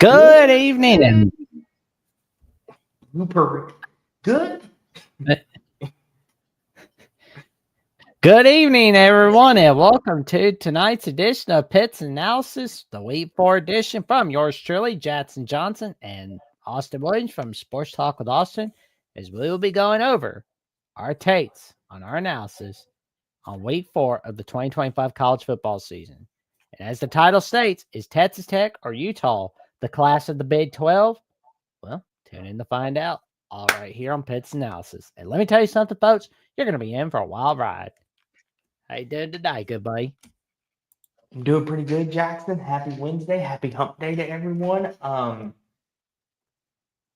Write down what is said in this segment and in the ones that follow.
Good evening and Super good. good evening, everyone, and welcome to tonight's edition of Pitt's Analysis, the Week 4 edition from yours truly, Jackson Johnson and Austin Williams from Sports Talk with Austin, as we will be going over our takes on our analysis on Week 4 of the 2025 college football season. And as the title states, is Texas Tech or Utah the class of the Big 12? Well, tune in to find out. All right, here on Pitt's Analysis. And let me tell you something, folks. You're going to be in for a wild ride. How you doing today, good buddy? I'm doing pretty good, Jackson. Happy Wednesday. Happy hump day to everyone. And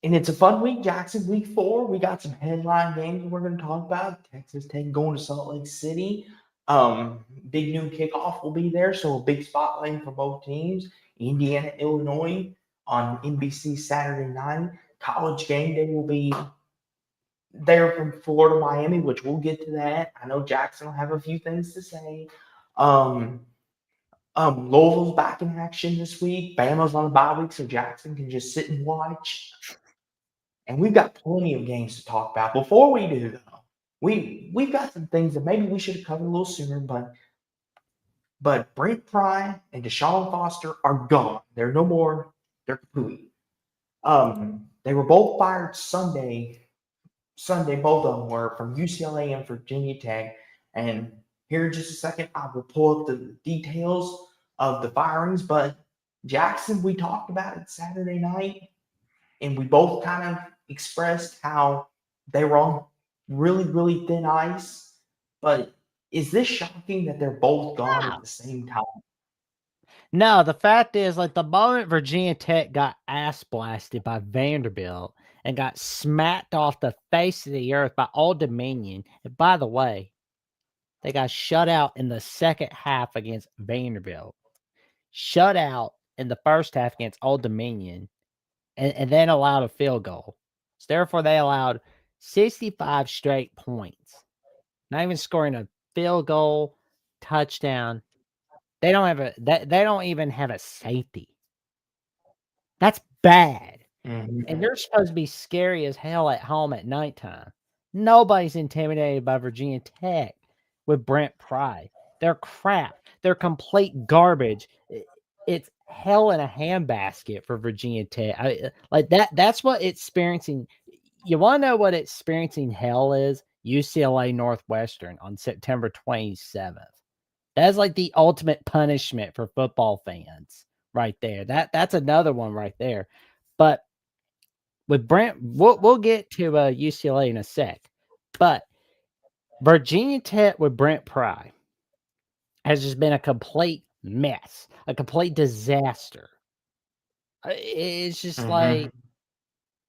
it's a fun week, Jackson. Week 4. We got some headline games we're going to talk about. Texas Tech going to Salt Lake City. Big noon kickoff will be there, so a big spotlight for both teams. Indiana, Illinois on NBC Saturday night. College game day will be there from Florida, Miami, which we'll get to that. I know Jackson will have a few things to say. Louisville's back in action this week. Bama's on a bye week, so Jackson can just sit and watch. And we've got plenty of games to talk about. Before we do, though, we've got some things that maybe we should have covered a little sooner, but Brent Pry and Deshaun Foster are gone. They're no more. They're complete. They were both fired Sunday, both of them were from UCLA and Virginia Tech. And here in just a second, I will pull up the details of the firings. But Jackson, we talked about it Saturday night, and we both kind of expressed how they were on really, really thin ice. But is this shocking that they're both gone at the same time? No, the fact is, like, the moment Virginia Tech got ass blasted by Vanderbilt and got smacked off the face of the earth by Old Dominion, and by the way, they got shut out in the second half against Vanderbilt, shut out in the first half against Old Dominion, and then allowed a field goal. So therefore, they allowed 65 straight points, not even scoring a field goal, touchdown. They don't even have a safety. That's bad. Mm-hmm. And they're supposed to be scary as hell at home at nighttime. Nobody's intimidated by Virginia Tech with Brent Pry. They're crap. They're complete garbage. It's hell in a handbasket for Virginia Tech. Like that. That's what experiencing. You want to know what experiencing hell is? UCLA Northwestern on September 27th. That's like the ultimate punishment for football fans right there. That's another one right there. But with Brent, we'll get to UCLA in a sec. But Virginia Tech with Brent Pry has just been a complete mess, a complete disaster. It's just like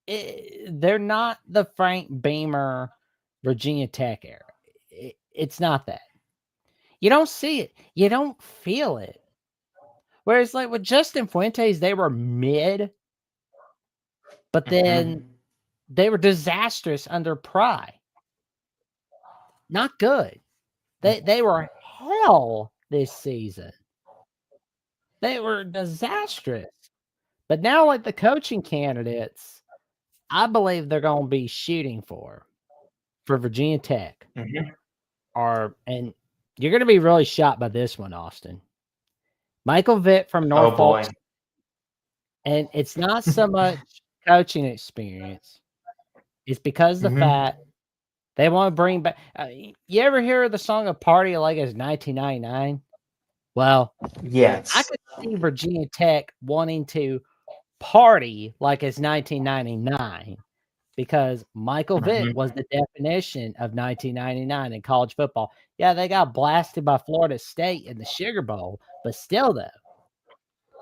they're not the Frank Beamer Virginia Tech era. It's not that. You don't see it. You don't feel it. Whereas, like, with Justin Fuentes, they were mid, but then they were disastrous under Pry. Not good. They were hell this season. They were disastrous. But now, like, the coaching candidates, I believe they're going to be shooting for Virginia Tech. And you're going to be really shocked by this one, Austin. Michael Vick from Norfolk. And it's not so much coaching experience. It's because of the fact they want to bring back. You ever hear the song "A Party Like It's 1999"? Well, yes. I could see Virginia Tech wanting to party like it's 1999 because Michael Vick was the definition of 1999 in college football. Yeah, they got blasted by Florida State in the Sugar Bowl, but still, though,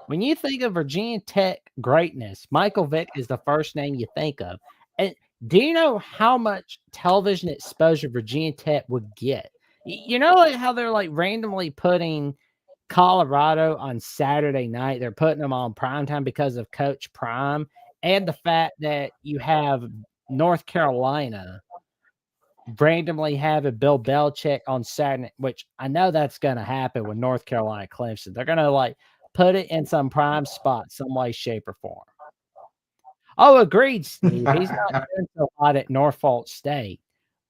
when you think of Virginia Tech greatness, Michael Vick is the first name you think of. And do you know how much television exposure Virginia Tech would get? You know, like how they're like randomly putting Colorado on Saturday night. They're putting them on primetime because of Coach Prime and the fact that you have North Carolina randomly having Bill Belichick on Saturday, which I know that's going to happen with North Carolina Clemson. They're going to like put it in some prime spot, some way, shape, or form. Oh, agreed, Steve. He's not doing so hot at Norfolk State,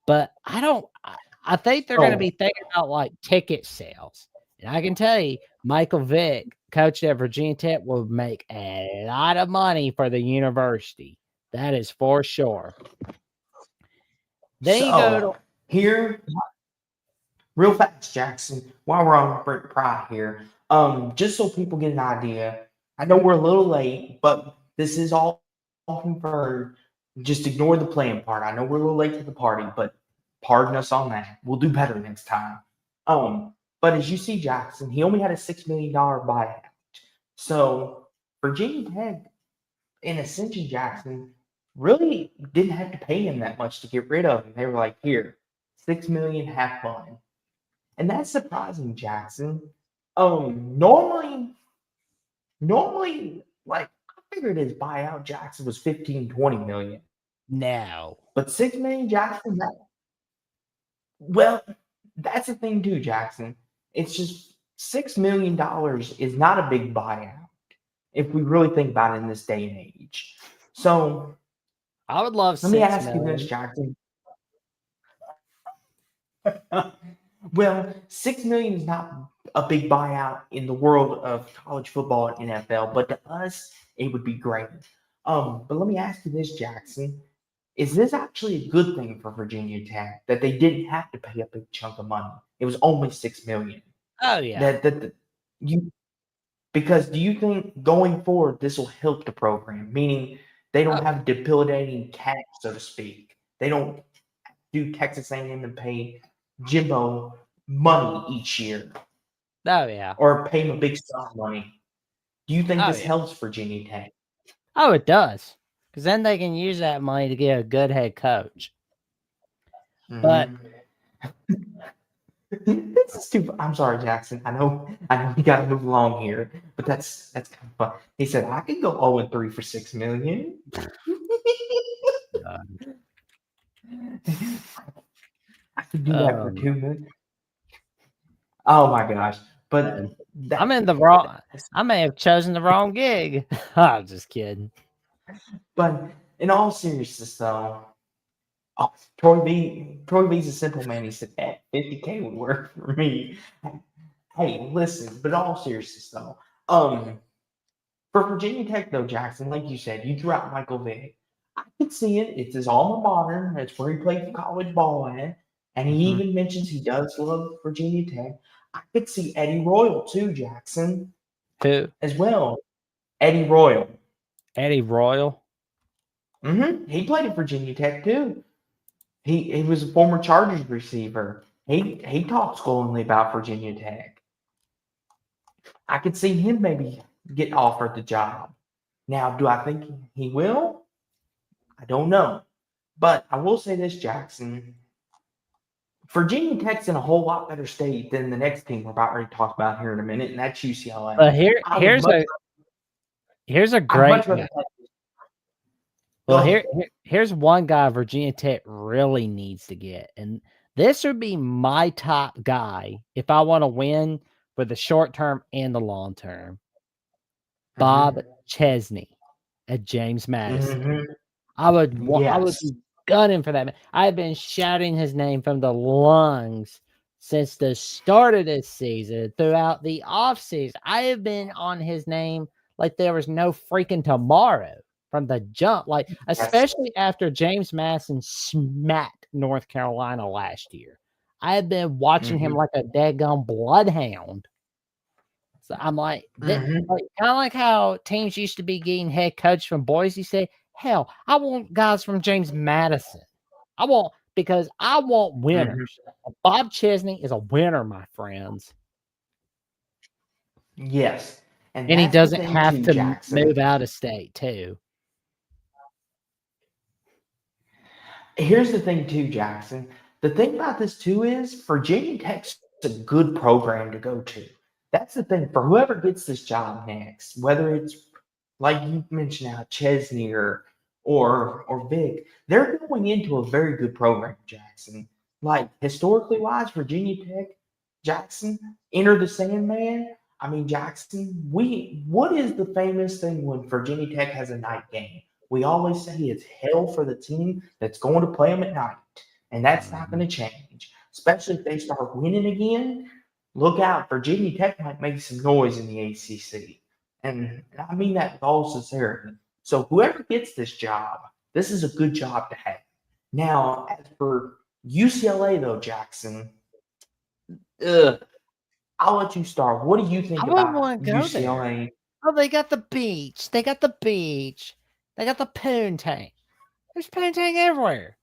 but I think they're gonna Oh, be thinking about, like, ticket sales, and I can tell you, Michael Vick, coach at Virginia Tech, will make a lot of money for the university. That is for sure. Then you go to so here, real fast, Jackson, while we're on Brent Pry here, just so people get an idea, I know we're a little late, but this is all confirmed. Just ignore the playing part. I know we're a little late to the party, but pardon us on that. We'll do better next time. But as you see, Jackson, he only had a $6 million buyout. So Virginia Tech and Ascension Jackson really didn't have to pay him that much to get rid of him. They were like, here, 6 million, have fun. And that's surprising, Jackson. Normally, like I figured his buyout Jackson was 15, 20 million. now. But 6 million Jackson, well, that's the thing too, Jackson. It's just $6 million is not a big buyout if we really think about it in this day and age. So I would love let me 6 ask you this, million. Jackson. Well, 6 million is not a big buyout in the world of college football and NFL, but to us, it would be great. But let me ask you this, Jackson. Is this actually a good thing for Virginia Tech that they didn't have to pay a big chunk of money? It was only 6 million. Oh, yeah. You because do you think going forward this will help the program? Meaning they Oh, don't have debilitating cash, so to speak. They don't do Texas A&M and pay Jimbo money each year oh, yeah. or pay him a big sum of money. Do you think Oh, this yeah. helps Virginia Tech? Oh, it does. Because then they can use that money to get a good head coach. But This is too. I'm sorry, Jackson. I know we got to move along here, but that's kind of fun. He said I could go 0-3 for 6 million. I could do that for um, 2 million. Oh my gosh! But man, I'm that, in the wrong. I may have chosen the wrong gig. I'm just kidding. but in all seriousness, though, oh, Troy B's a simple man. He said, 50K would work for me." Hey, listen, but in all seriousness, though, for Virginia Tech, though, Jackson, like you said, you threw out Michael Vick. I could see it. It's his alma mater. That's where he played college ball at. And he Mhm. even mentions he does love Virginia Tech. I could see Eddie Royal, too, Jackson, Who? as well. Eddie Royal. Eddie Royal. He played at Virginia Tech, too. He was a former Chargers receiver. He talks glowingly about Virginia Tech. I could see him maybe get offered the job. Now, do I think he will? I don't know. But I will say this, Jackson. Virginia Tech's in a whole lot better state than the next team we're about ready to talk about here in a minute, and that's UCLA. But I would much, here's a I'd great much rather guy. go Well, ahead. here's one guy Virginia Tech really needs to get, and this would be my top guy if I want to win for the short term and the long term. Bob Mm-hmm. Chesney at James Madison. Mm-hmm. I would Yes. be gunning for that man. I've been shouting his name from the lungs since the start of this season, throughout the offseason. I have been on his name like there was no freaking tomorrow from the jump. Like, Yes. especially after James Madison smacked North Carolina last year. I have been watching him Mm-hmm. like a daggone bloodhound. So I'm like, Mm-hmm. like kind of like how teams used to be getting head coach from Boise State. Hell, I want guys from James Madison. Because I want Mm-hmm. winners. Bob Chesney is a winner, my friends, Yes. And and he that's the doesn't thing have too, to Jackson. move out of state too. Here's the thing too, Jackson. The thing about this too is Virginia Tech's a good program to go to. That's the thing for whoever gets this job next, whether it's like you mentioned now, Chesney or Vic, they're going into a very good program, Jackson. Like historically wise, Virginia Tech, Jackson, Enter the Sandman. I mean, Jackson, what is the famous thing when Virginia Tech has a night game? We always say it's hell for the team that's going to play them at night, and that's not going to change. Especially if they start winning again. Look out, Virginia Tech might make some noise in the ACC, and I mean that with all sincerity. So whoever gets this job, this is a good job to have. Now, as for UCLA though, Jackson, ugh, I'll let you start. What do you think I wouldn't about want to go there. UCLA? Oh, they got the beach. They got the beach. They got the poontang. There's poontang everywhere.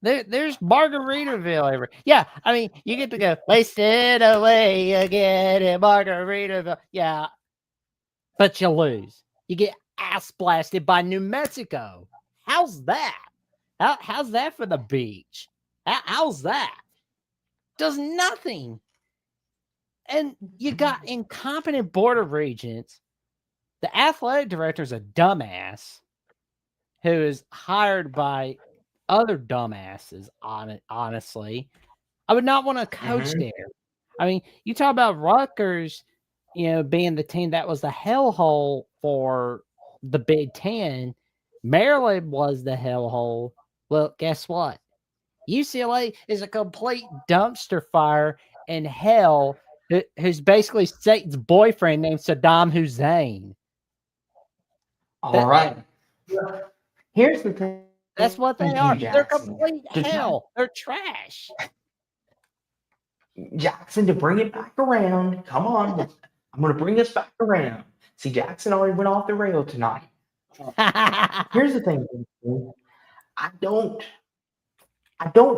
There's Margaritaville everywhere. Yeah, I mean, you get to go wasted away again in Margaritaville. Yeah, but you lose. You get ass blasted by New Mexico. How's that? How's that for the beach? How's that? Does nothing. And you got incompetent board of regents. The athletic director's a dumbass who is hired by other dumbasses. Honestly, I would not want to coach Mm-hmm. there. I mean, you talk about Rutgers, being the team that was the hellhole for the Big Ten. Maryland was the hellhole. Well, guess what? UCLA is a complete dumpster fire in hell, who's basically Satan's boyfriend named Saddam Hussein. All That right. Here's the thing, that's what too, they are. They're Jackson. complete hell. They're trash. Jackson, to bring it back around. Come on, I'm going to bring us back around. See, Jackson already went off the rail tonight. Here's the thing, I don't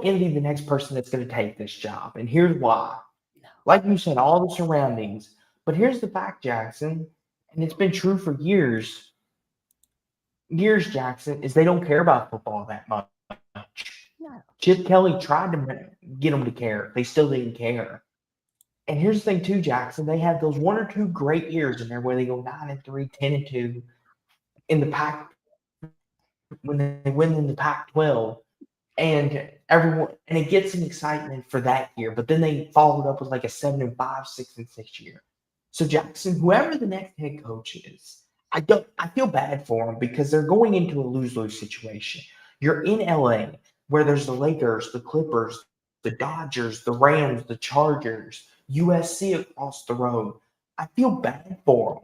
envy the next person that's going to take this job, and here's why. Like you said, all the surroundings. But here's the fact, Jackson, and it's been true for years. Years, Jackson, is they don't care about football that much. No. Chip Kelly tried to get them to care. They still didn't care. And here's the thing, too, Jackson. They have those one or two great years in there where they go 9-3, 10-2 in the Pac when they win in the Pac-12, and it gets some excitement for that year. But then they followed up with like a 7-5, 6-6 year. So Jackson, whoever the next head coach is, I feel bad for them because they're going into a lose-lose situation. You're in LA where there's the Lakers, the Clippers, the Dodgers, the Rams, the Chargers, USC across the road. I feel bad for them.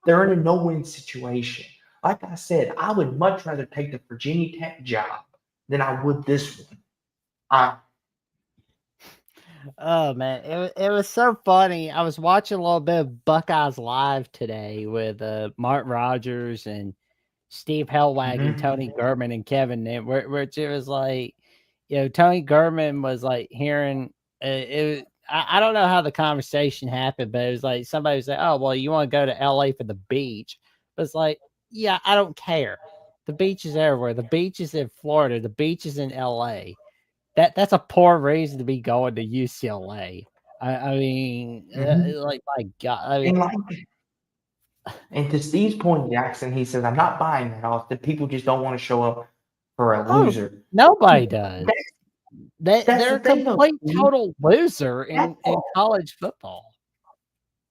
They're in a no-win situation. Like I said, I would much rather take the Virginia Tech job than I would this one. Oh man, it was so funny. I was watching a little bit of Buckeyes Live today with Mark Rogers and Steve Hellwagon, Tony German, and Kevin Nitt, which it was like, Tony German was like hearing it. I don't know how the conversation happened, but it was like somebody was like, "Oh, well, you want to go to LA for the beach?" But it's like, yeah, I don't care. The beach is everywhere. The beach is in Florida. The beach is in LA. That's a poor reason to be going to UCLA. I mean, like my God. I mean, And to Steve's point, Jackson, he says, I'm not buying that off. The people just don't want to show up for a loser. Nobody does. They're a thing, complete though, total loser in college football.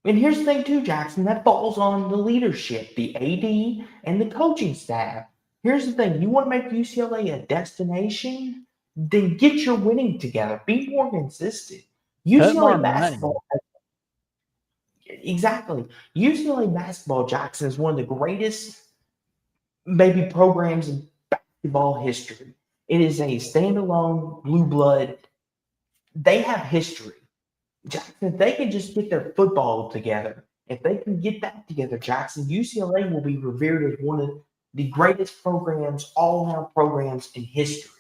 And here's the thing, too, Jackson, that falls on the leadership, the AD, and the coaching staff. Here's the thing, you want to make UCLA a destination? Then get your winning together. Be more consistent. UCLA basketball. Exactly. UCLA basketball, Jackson, is one of the greatest, maybe, programs in basketball history. It is a standalone blue blood. They have history. Jackson, if they can just get their football together, if they can get that together, Jackson, UCLA will be revered as one of the greatest programs, all-around programs in history.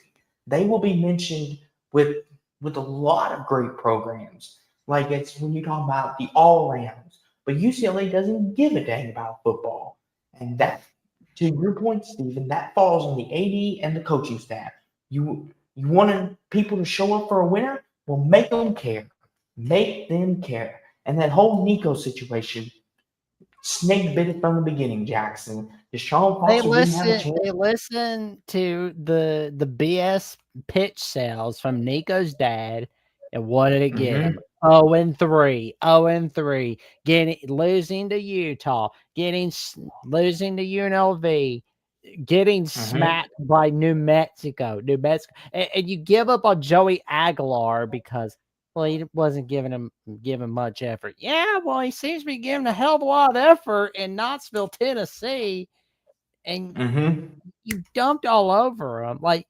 They will be mentioned with a lot of great programs. Like it's when you talk about the all-arounds. But UCLA doesn't give a dang about football. And that, to your point, Stephen, that falls on the AD and the coaching staff. You wanted people to show up for a winner? Well, make them care. Make them care. And that whole Nico situation, snake bit it from the beginning, Jackson. Deshaun Foster didn't have a chance. They listen to the BS pitch sales from Nico's dad and wanted to get him. 0-3, 0-3, losing to Utah, losing to UNLV, getting Mm-hmm. smacked by New Mexico, and you give up on Joey Aguilar because well he wasn't giving much effort. Yeah, well he seems to be giving a hell of a lot of effort in Knoxville, Tennessee, and Mm-hmm. you dumped all over him. Like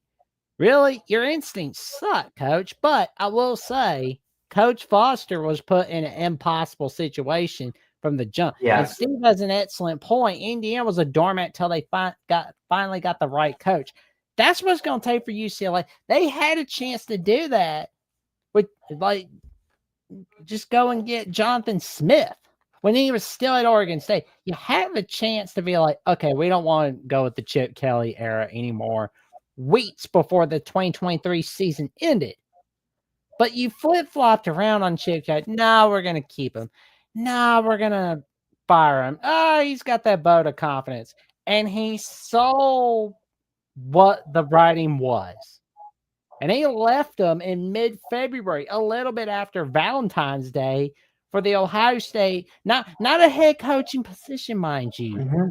really, your instincts suck, coach. But I will say, Coach Foster was put in an impossible situation from the jump. And Yes. Steve has an excellent point. Indiana was a doormat till they finally got the right coach. That's what's going to take for UCLA. They had a chance to do that with like just go and get Jonathan Smith when he was still at Oregon State. You have a chance to be like, okay, we don't want to go with the Chip Kelly era anymore. Weeks before the 2023 season ended, but you flip flopped around on Chip Kelly. No, we're gonna keep him. No, we're gonna fire him. Oh, he's got that vote of confidence, and he saw what the writing was. And he left them in mid-February, a little bit after Valentine's Day, for the Ohio State, not a head coaching position, mind you, Mm-hmm.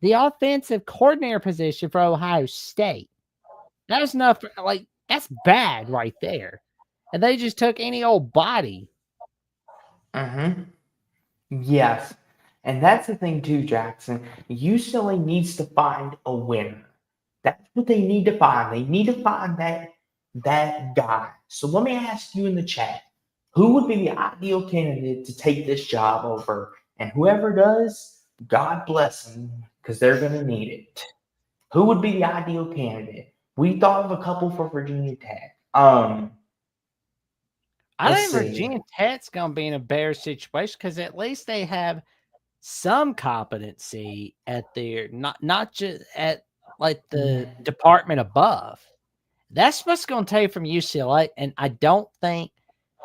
the offensive coordinator position for Ohio State. That was enough. Like that's bad right there. And they just took any old body. Mm-hmm. Yes. And that's the thing too, Jackson. UCLA needs to find a winner. That's what they need to find. They need to find that guy. So let me ask you in the chat, who would be the ideal candidate to take this job over? And whoever does, God bless them, because they're gonna need it. Who would be the ideal candidate? We thought of a couple for Virginia Tech. I Let's think see. Virginia Tech's gonna be in a better situation because at least they have some competency at their not just at like the department above. That's what's gonna take from UCLA, and I don't think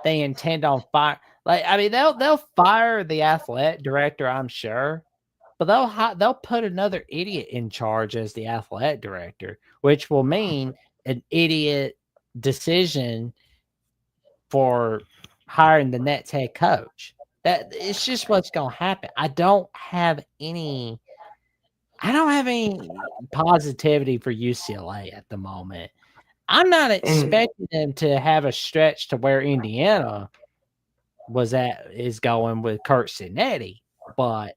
they intend on fire. Like I mean, they'll fire the athletic director, I'm sure, but they'll put another idiot in charge as the athletic director, which will mean an idiot decision for hiring the Nets head coach. That it's just what's gonna happen. I don't have any positivity for UCLA at the moment. I'm not And expecting them to have a stretch to where Indiana is going with Kurt Cinetti, but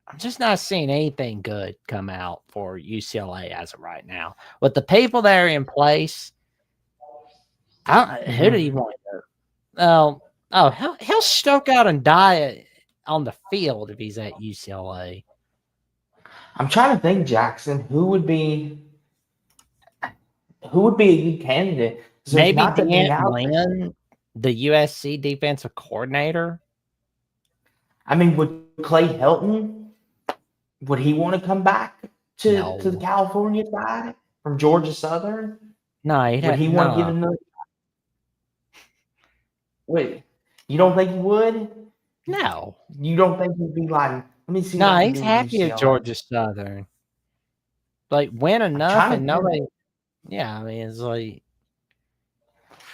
I'm just not seeing anything good come out for UCLA as of right now. With the people that are in place, who did he mhm. want to he'll stoke out and die on the field if he's at UCLA. I'm trying to think, Jackson, who would be a good candidate? So there's Maybe not that Dan many out there. Lynn, the USC defensive coordinator. I mean, would Clay Helton, would he want to come back to the No, California side from Georgia Southern? no, Would he want to give no, another? Wait, you don't think he would? no, You don't think he'd be like, let me see what no. I can He's do with happy at UCLA? Georgia Southern. Like win I'm enough trying and to think. nobody. Yeah, I mean it's like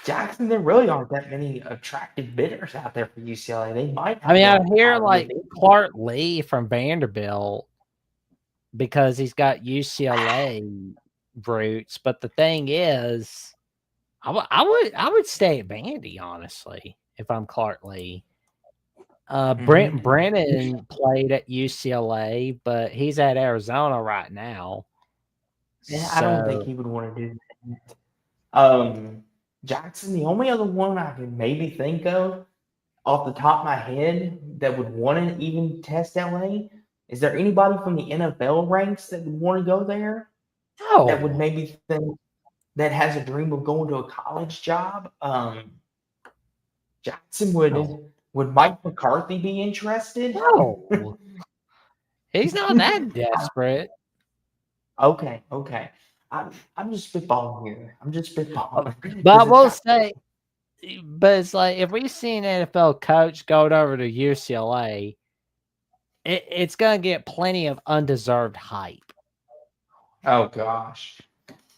Jackson, there really aren't that many attractive bidders out there for UCLA. They might I have mean I the hear ideal like bid. Clark Lee from Vanderbilt because he's got UCLA roots. But the thing is, I would stay at Vandy honestly if I'm Clark Lee. Brent Mm-hmm. Brennan played at UCLA, but he's at Arizona right now. Yeah, I don't think So he would want to do that. Jackson, the only other one I can maybe think of off the top of my head that would want to even test LA, is there anybody from the NFL ranks that would want to go there? That would no, maybe think that has a dream of going to a college job? Jackson, no, would Mike McCarthy be interested? no. He's not that desperate. Okay, okay. I'm just spitballing here. I'm just spitballing But I because it's will got. say, but it's like if we see an NFL coach going over to UCLA, it's gonna get plenty of undeserved hype. Oh gosh.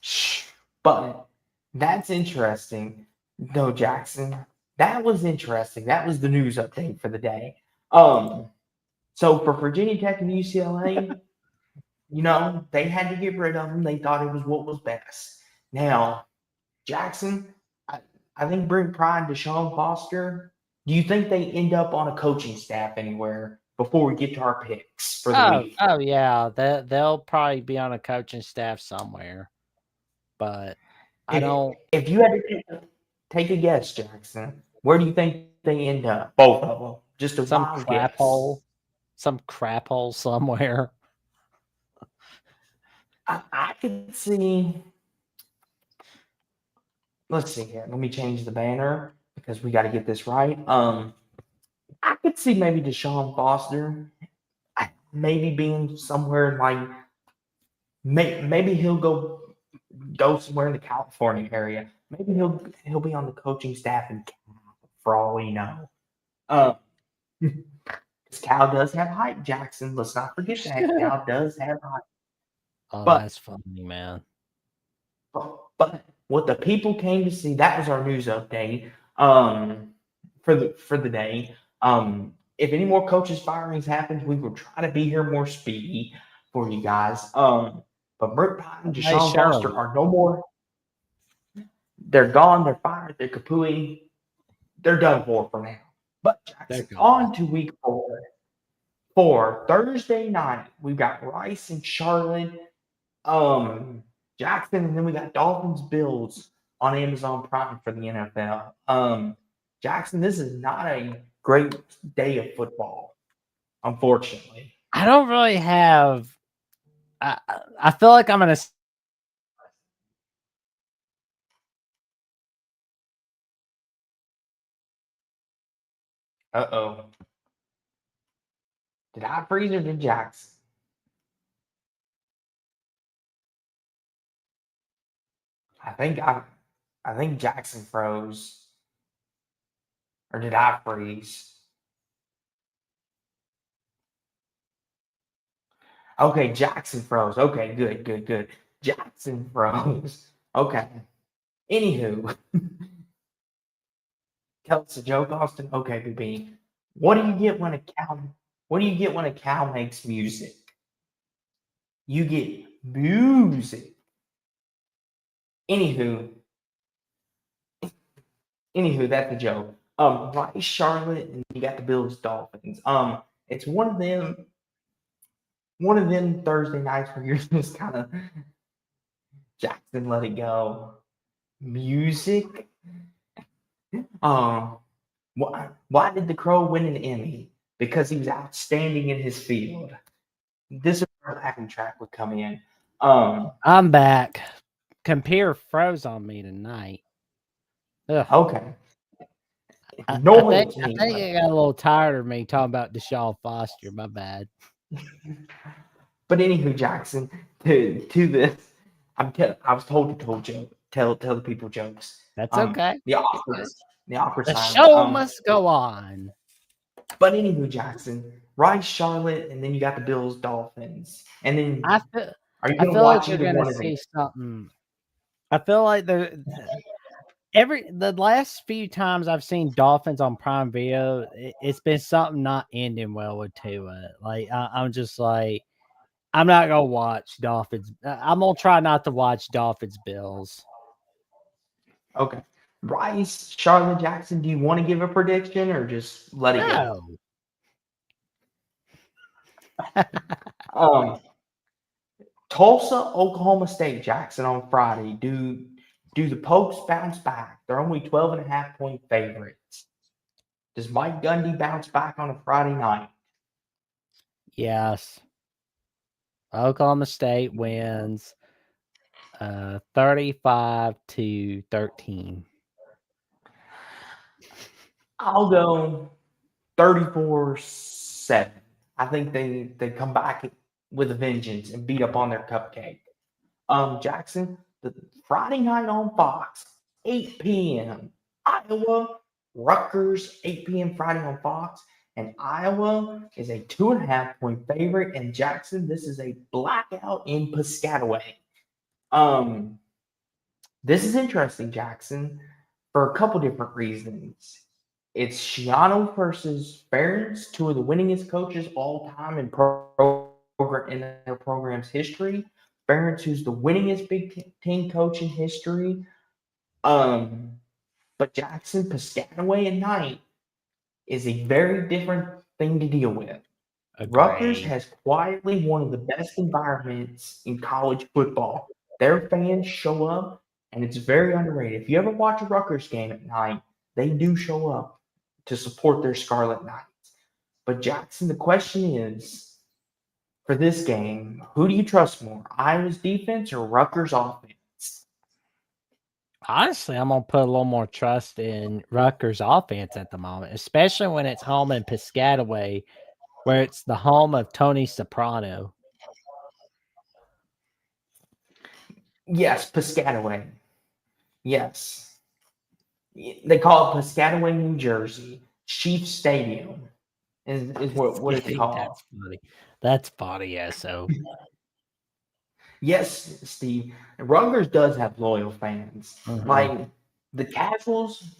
Shh. But that's interesting. No, Jackson. that was interesting. That was the news update for the day. So for Virginia Tech and UCLA, they had to get rid of him. They thought it was what was best. Now, Jackson, I think Brent Pry and Deshaun Foster, do you think they end up on a coaching staff anywhere before we get to our picks for the week? Oh yeah, they'll probably be on a coaching staff somewhere, but I don't. If you had to take a guess, Jackson, where do you think they end up? Both of them. Just a Some wild crap guess. hole, some crap hole somewhere. I could see. Let's see here. Let me change the banner because we got to get this right. I could see maybe Deshaun Foster, maybe being somewhere like maybe he'll go somewhere in the California area. Maybe he'll be on the coaching staff in Cal, for all we know. Because Cal does have hype, Jackson. Let's not forget that Cal does have hype. Oh, But that's funny, man. but what the people came to see, that was our news update for the day. If any more coaches firings happen, we will try to be here more speedy for you guys. But Brent Pine and Hey, Deshaun Foster Shirley, are no more. They're gone. They're fired. They're kapooey. They're done for now. But they're Jackson, gone. on to week 4. For Thursday night, we've got Rice and Charlotte. Jackson, and then we got Dolphins Bills on Amazon Prime for the NFL. Jackson, this is not a great day of football, unfortunately. I don't really have. I feel like I'm gonna. Uh-oh. Did I freeze or did Jackson? I think I think Jackson froze. Or did I freeze? Okay, Jackson froze. Okay, good. Jackson froze. Okay. Anywho, tell us a joke, Austin. Okay, BB. What do you get when a cow? What do you get when a cow makes music? You get music. Anywho, that's a joke. Rice, Charlotte, and you got the Bills, Dolphins. It's one of them Thursday nights where you're just kind of Jackson, let it go. Music. Um, why did the Crow win an Emmy? Because he was outstanding in his field. This is where the laughing track would come in. I'm back. Compare froze on me tonight. Ugh. Okay. I Normally think it's I me, think it got a little tired of me talking about Deshaun Foster. My bad. but anywho, Jackson, to this, I was told to tell the people jokes. That's okay. The awkward The silence. show must go on. But anywho, Jackson, Rice, Charlotte, and then you got the Bills, Dolphins, and then I feel are you I gonna feel like watch you're either gonna one of them? see something. I feel like the last few times I've seen Dolphins on Prime Video, it's been something not ending well with Tua. Like I'm just like I'm not gonna watch Dolphins. I'm gonna try not to watch Dolphins Bills. Okay, Rice, Charlotte, Jackson. Do you want to give a prediction or just let it go? No. Um, Tulsa, Oklahoma State, Jackson on Friday. Do the Pokes bounce back? They're only 12.5-point favorites. Does Mike Gundy bounce back on a Friday night? Yes. Oklahoma State wins 35-13. I'll go 34-7. I think they come back with a vengeance and beat up on their cupcake. Jackson, the Friday night on Fox, 8 p.m. Iowa, Rutgers, 8 p.m. Friday on Fox. And Iowa is a 2.5-point favorite. And Jackson, this is a blackout in Piscataway. This is interesting, Jackson, for a couple different reasons. It's Shiano versus Ferentz, two of the winningest coaches all time in their program's history. Ferentz, who's the winningest Team coach in history. Um, but Jackson Piscataway at night is a very different thing to deal with. Rutgers Agreed. has quietly one of the best environments in college football. Their fans show up, and it's very underrated. If you ever watch a Rutgers game at night, they do show up to support their Scarlet Knights. But Jackson, the question is for this game, who do you trust more, Iowa's defense or Rutgers offense? Honestly, I'm gonna put a little more trust in Rutgers offense at the moment, especially when it's home in Piscataway, where it's the home of Tony Soprano. Yes, Piscataway. Yes. They call it Piscataway, New Jersey. Chief Stadium is what it's called. That's funny. That's funny, yeah. So Yes, Steve. Rutgers does have loyal fans. mhm. Like the casuals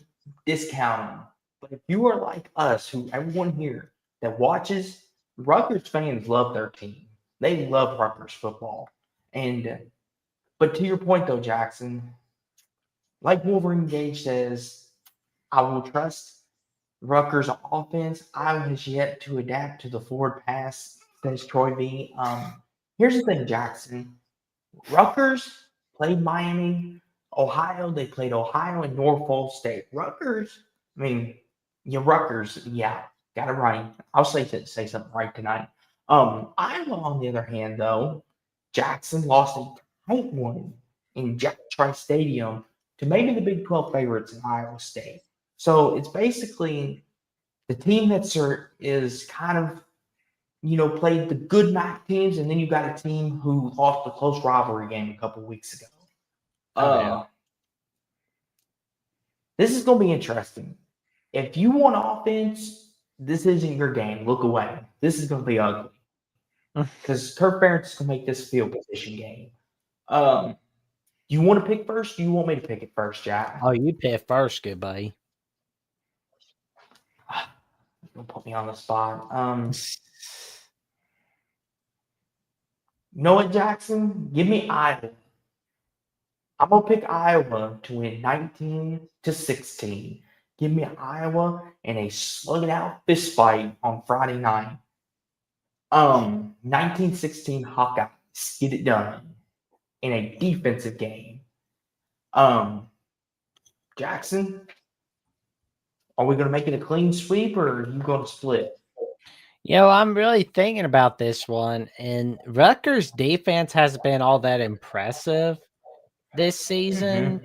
discount them. But if you are like us, who everyone here that watches, Rutgers fans love their team. They love Rutgers football. And but to your point though, Jackson, like Wolverine Gage says, I will trust Rutgers offense. Iowa has yet to adapt to the forward pass, says Troy V. Here's the thing, Jackson. Rutgers played Miami, Ohio. They played Ohio and Norfolk State. Rutgers, I mean, Rutgers, yeah, got it right. I'll say something right tonight. Iowa, on the other hand, though, Jackson lost a tight one in Jack Trice Stadium to maybe the Big 12 favorites in Iowa State. So it's basically the team is kind of played the good MAC teams, and then you got a team who lost a close rivalry game a couple weeks ago. Oh yeah. Uh, this is going to be interesting. If you want offense, this isn't your game. Look away. This is going to be ugly because Kirk Ferentz is going to make this field position game. Um, you want to pick first? Do you want me to pick it first, Jack? Oh, you pick first, good buddy. Don't put me on the spot. You know what, Jackson? Give me Iowa. I'm gonna pick Iowa to win 19-16. Give me Iowa in a slug it out fist fight on Friday night. 1916 Hawkeyes get it done in a defensive game. Jackson, are we gonna make it a clean sweep or are you gonna split? I'm really thinking about this one, and Rutgers defense hasn't been all that impressive this season, Mm-hmm.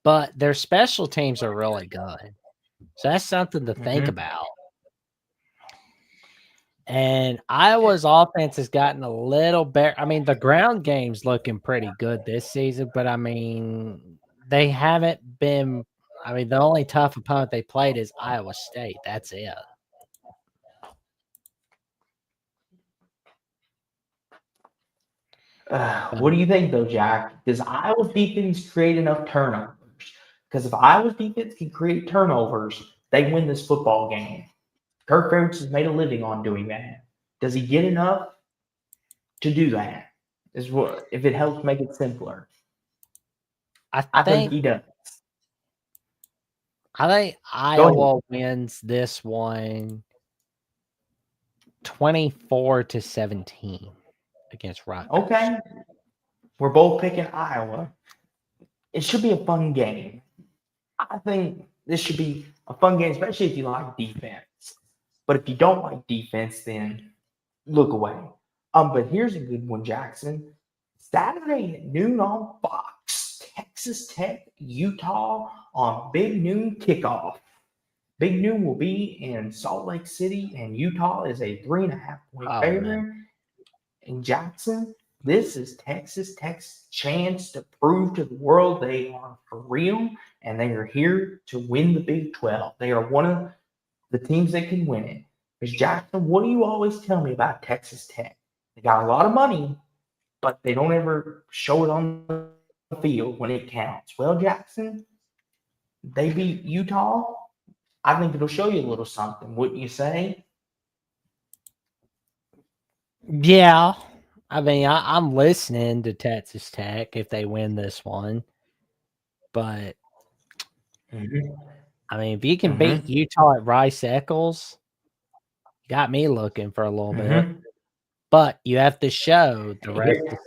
but their special teams are really good. So that's something to think Mm-hmm. about. And Iowa's offense has gotten a little better. I mean, the ground game's looking pretty good this season, but I mean, they haven't been. I mean, the only tough opponent they played is Iowa State. That's it. What do you think, though, Jack? Does Iowa's defense create enough turnovers? Because if Iowa's defense can create turnovers, they win this football game. Kirk Ferentz has made a living on doing that. Does he get enough to do that? Is what if it helps make it simpler? I I think think he does. I think Go ahead. Iowa wins this one 24-17 against Rutgers. Okay, we're both picking Iowa. It should be a fun game. I think this should be a fun game, especially if you like defense. But if you don't like defense, then look away. But here's a good one, Jackson. Saturday at noon on Fox, Texas Tech, Utah on Big Noon kickoff. Big Noon will be in Salt Lake City, and Utah is a 3.5 point Oh man. favorite. In Jackson, this is Texas Tech's chance to prove to the world they are for real, and they are here to win the Big 12. They are one of the teams that can win it. Because Jackson, what do you always tell me about Texas Tech? They got a lot of money, but they don't ever show it on the field when it counts. Well, Jackson, they beat Utah I think it'll show you a little something, wouldn't you say? Yeah. I mean, I'm listening to Texas Tech if they win this one. But, Mm-hmm. I mean, if you can beat Mm-hmm. Utah at Rice Eccles, you got me looking for a little bit. Mm-hmm. But you have to show the rest Here, of the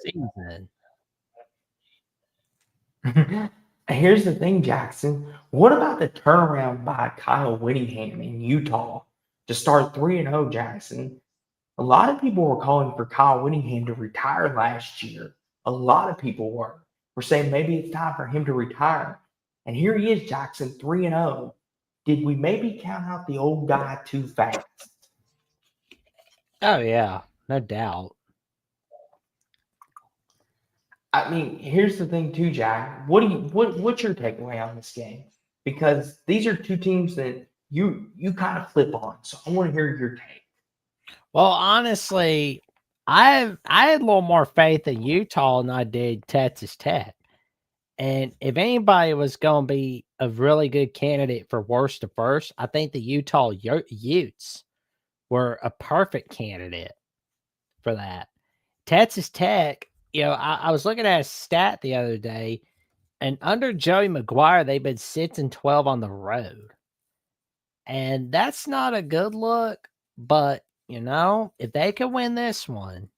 season. here's the thing, Jackson. What about the turnaround by Kyle Whittingham in Utah to start 3-0, Jackson? A lot of people were calling for Kyle Whittingham to retire last year. A lot of people were. We're saying maybe it's time for him to retire. And here he is, Jackson, 3-0. Did we maybe count out the old guy too fast? Oh, yeah. No doubt. I mean, here's the thing too, Jack. What's your takeaway on this game? Because these are two teams that you kind of flip on. So I want to hear your take. Well, honestly, I had a little more faith in Utah than I did Texas Tech. And if anybody was going to be a really good candidate for worst to first, I think the Utah Utes were a perfect candidate for that. Texas Tech, I was looking at a stat the other day, and under Joey McGuire, they've been 6-12 on the road. And that's not a good look, but if they could win this one,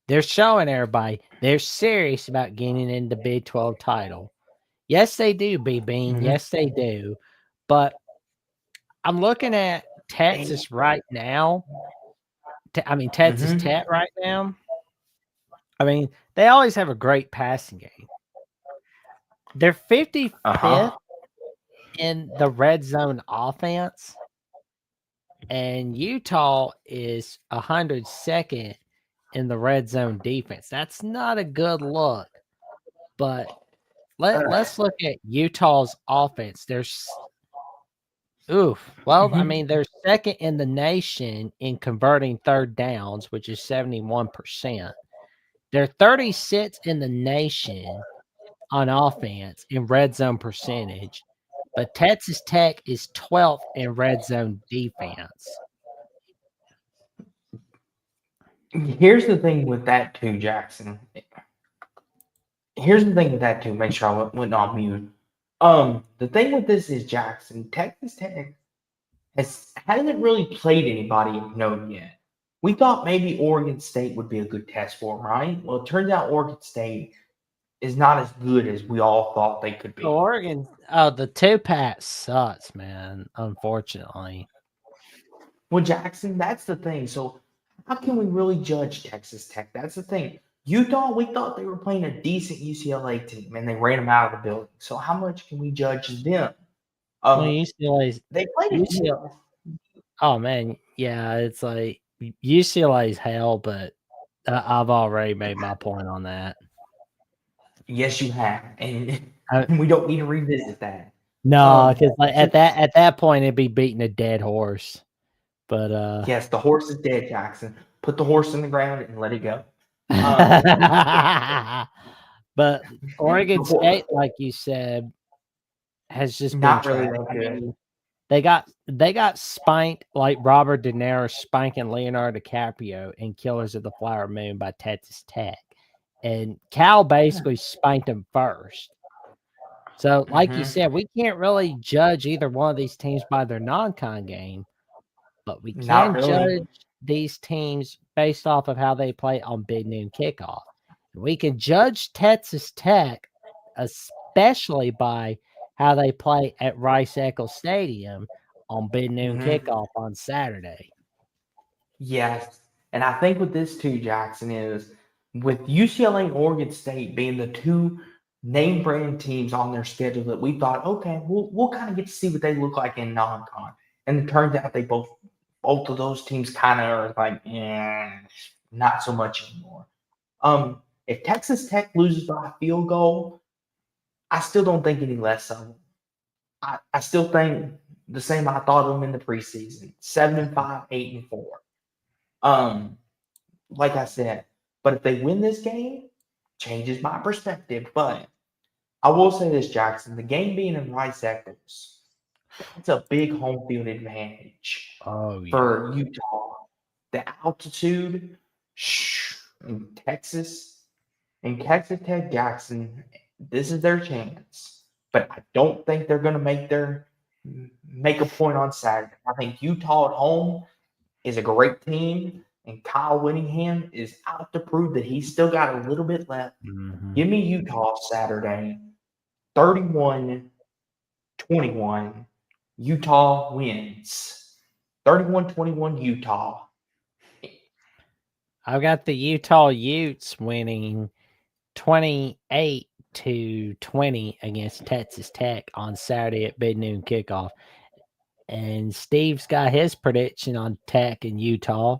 they're showing everybody they're serious about getting in the Big 12 title. Yes, they do, B Bean. Mm-hmm. Yes, they do. But I'm looking at Texas right now. Texas Mm-hmm. Tech right now. I mean, they always have a great passing game. They're 55th Uh-huh. in the red zone offense, and Utah is 102nd in the red zone defense. That's not a good look. But let's look at Utah's offense. Mm-hmm. They're second in the nation in converting third downs, which is 71%. They're 36th in the nation on offense in red zone percentage, but Texas Tech is 12th in red zone defense. Here's the thing with that too, Jackson. Here's the thing with that too. Make sure I went on mute. The thing with this is Jackson, Texas Tech hasn't really played anybody of note yet. We thought maybe Oregon State would be a good test for them, right? Well, it turns out Oregon State is not as good as we all thought they could be. Oregon, the two-pack sucks, man, unfortunately. Well, Jackson, that's the thing. So, how can we really judge Texas Tech? That's the thing. Utah, we thought they were playing a decent UCLA team, and they ran them out of the building. So, how much can we judge them? Well, Um, UCLA's they played UCLA. Oh man, yeah, it's like UCLA's hell, but I've already made my point on that. Yes, you have, and I, we don't need to revisit that. no, because like So at that point it'd be beating a dead horse. But yes, the horse is dead, Jackson. Put the horse in the ground and let it go. Um, but the Oregon horse, State, like you said, has just been not really trash. that I good. mean, they got spanked like Robert De Niro spanking Leonardo DiCaprio in Killers of the Flower Moon by Texas Tech. And Cal basically spanked him first. So, like you Mm-hmm. said, we can't really judge either one of these teams by their non-con game, but we Not can really. judge these teams based off of how they play on Big Noon Kickoff. We can judge Texas Tech, especially by how they play at Rice Eccles Stadium on Big Noon Mm-hmm. Kickoff on Saturday. Yes, and I think with this too, Jackson, is with UCLA and Oregon State being the two name brand teams on their schedule that we thought, okay, we'll kind of get to see what they look like in non-con, and it turns out they both of those teams kind of are like, not so much anymore. If Texas Tech loses by a field goal, I still don't think any less of them. I still think the same I thought of them in the preseason: 7-5, 8-4. Um, like I said, but if they win this game, changes my perspective. But I will say this, Jackson, the game being in Rice Eccles, That's a big home field advantage Oh yeah. for Utah. The altitude in Texas and Texas Tech Jackson, this is their chance. But I don't think they're going to make a point on Saturday. I think Utah at home is a great team, and Kyle Whittingham is out to prove that he's still got a little bit left. Mm-hmm. Give me Utah Saturday, 31-21. Utah wins. 31-21 Utah. I've got the Utah Utes winning 28-20 against Texas Tech on Saturday at mid-noon kickoff. And Steve's got his prediction on Tech and Utah.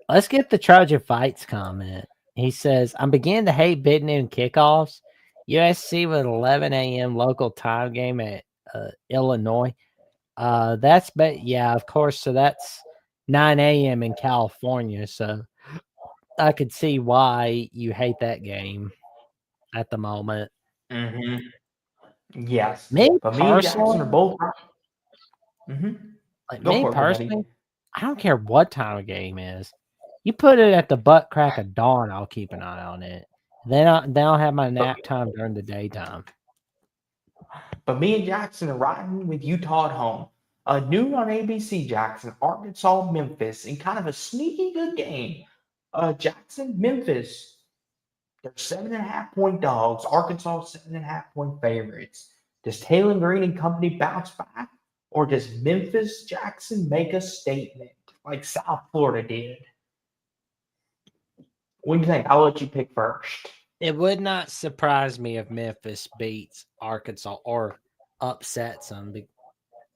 Let's get the Trojan Fights comment. He says, I'm beginning to hate mid-noon kickoffs. USC with 11 a.m. local time game at Illinois. Yeah, of course. So that's 9 a.m. in California. So I could see why you hate that game at the moment. Mm-hmm. Yes. Me But me and Jackson are personally, both. Mm-hmm. like Go me for it, personally, buddy. I don't care what time a game is. You put it at the butt crack of dawn, I'll keep an eye on it. Then I'll have my But, nap time during the daytime. but me and Jackson are riding with Utah at home. Noon on ABC, Jackson, Arkansas, Memphis, in kind of a sneaky good game. Jackson, Memphis, they're 7.5 point dogs. Arkansas 7.5 point favorites. Does Taylor Green and company bounce back, or does Memphis Jackson make a statement like South Florida did? What do you think? I'll let you pick first. It would not surprise me if Memphis beats Arkansas or upsets them.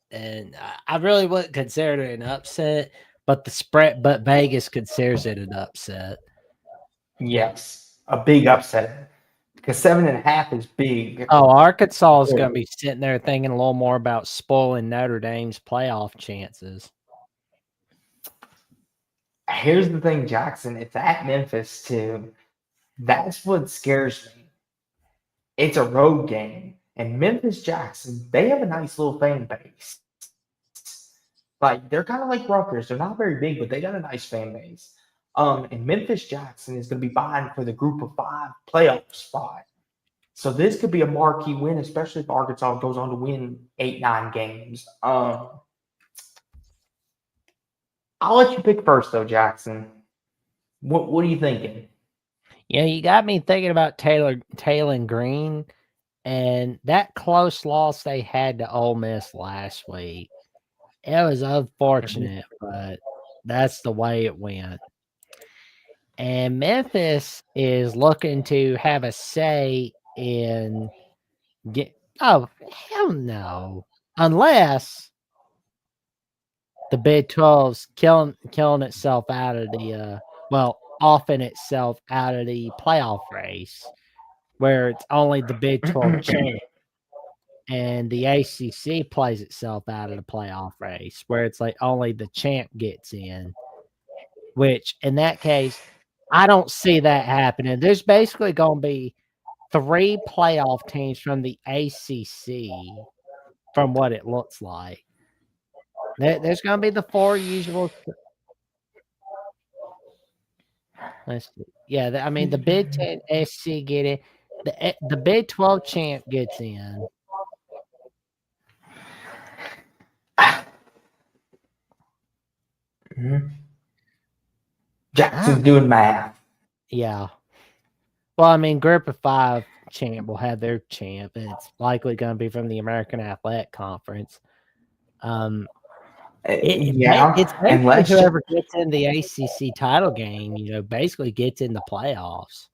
And I really wouldn't consider it an upset, but Vegas considers it an upset. Yes, a big upset because 7.5 is big. Oh, Arkansas is going to be sitting there thinking a little more about spoiling Notre Dame's playoff chances. Here's the thing, Jackson. It's at Memphis too. That's what scares me. It's a road game, and Memphis Jackson, they have a nice little fan base. Like they're kind of like Rutgers. They're not very big, but they got a nice fan base. And Memphis Jackson is going to be vying for the Group of Five playoff spot. So this could be a marquee win, especially if Arkansas goes on to win 8-9 games. I'll let you pick first, though, Jackson. What are you thinking? Yeah, you got me thinking about Taylor Green and that close loss they had to Ole Miss last week. It was unfortunate, but that's the way it went. And Memphis is looking to have a say in get. Oh hell no! Unless the Big 12's killing itself out of the offing itself out of the playoff race, where it's only the Big 12 champ, and the ACC plays itself out of the playoff race, where it's like only the champ gets in. Which in that case, I don't see that happening. There's basically going to be 3 playoff teams from the ACC, from what it looks like. There's going to be the 4 usual. Let's see. Yeah, I mean the Big 10 SC get it. The Big 12 champ gets in. Mm-hmm. Jackson's doing math. Yeah. Well, I mean, Group of 5 champ will have their champ, and it's likely going to be from the American Athletic Conference. It's basically unless whoever gets in the ACC title game, basically gets in the playoffs.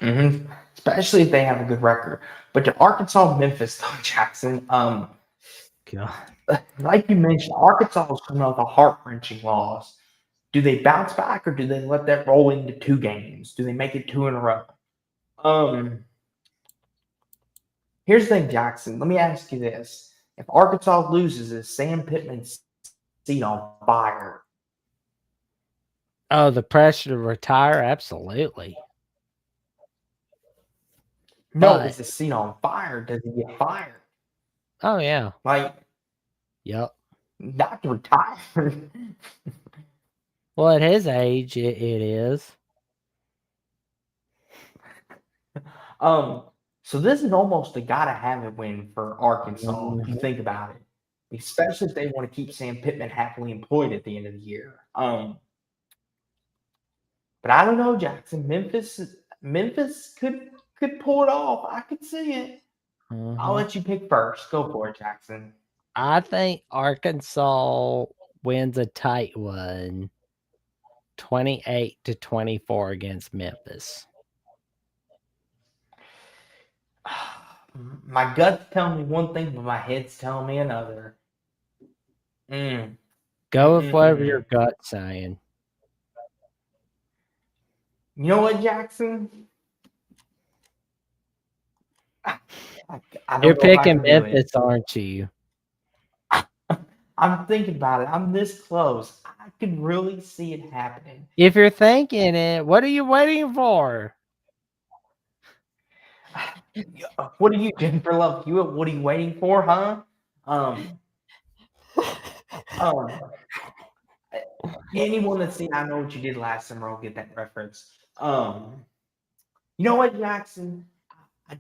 mm-hmm. Especially if they have a good record. But to Arkansas, Memphis, though, Jackson, God. like you mentioned, Arkansas is coming off a heart-wrenching loss. Do they bounce back, or do they let that roll into 2 games? Do they make it 2 in a row? Here's the thing, Jackson. Let me ask you this: if Arkansas loses, is Sam Pittman's seat on fire? Oh, the pressure to retire? Absolutely. No, But is the seat on fire? Does he get fired? Oh yeah. Like, Yep. not to retire. Well, at his age, it is. So this is almost a gotta have it win for Arkansas, if you Mhm. think about it. Especially if they want to keep Sam Pittman happily employed at the end of the year. But I don't know, Jackson. Memphis could pull it off. I could see it. I'll Mhm. let you pick first. Go for it, Jackson. I think Arkansas wins a tight one, 28-24 against Memphis. My gut's telling me one thing, but my head's telling me another. Mm. Go with whatever your Mm-mm-mm. gut's saying. You know what, Jackson? I, I You're don't know if I picking can do it. Memphis, aren't you? I'm thinking about it. I'm this close. I could really see it happening. If you're thinking it, what are you waiting for? What are you, Jennifer Love Hewitt? What are you waiting for, huh? Um, um, anyone that's seen I Know What You Did Last Summer will get that reference. You know what, Jackson? I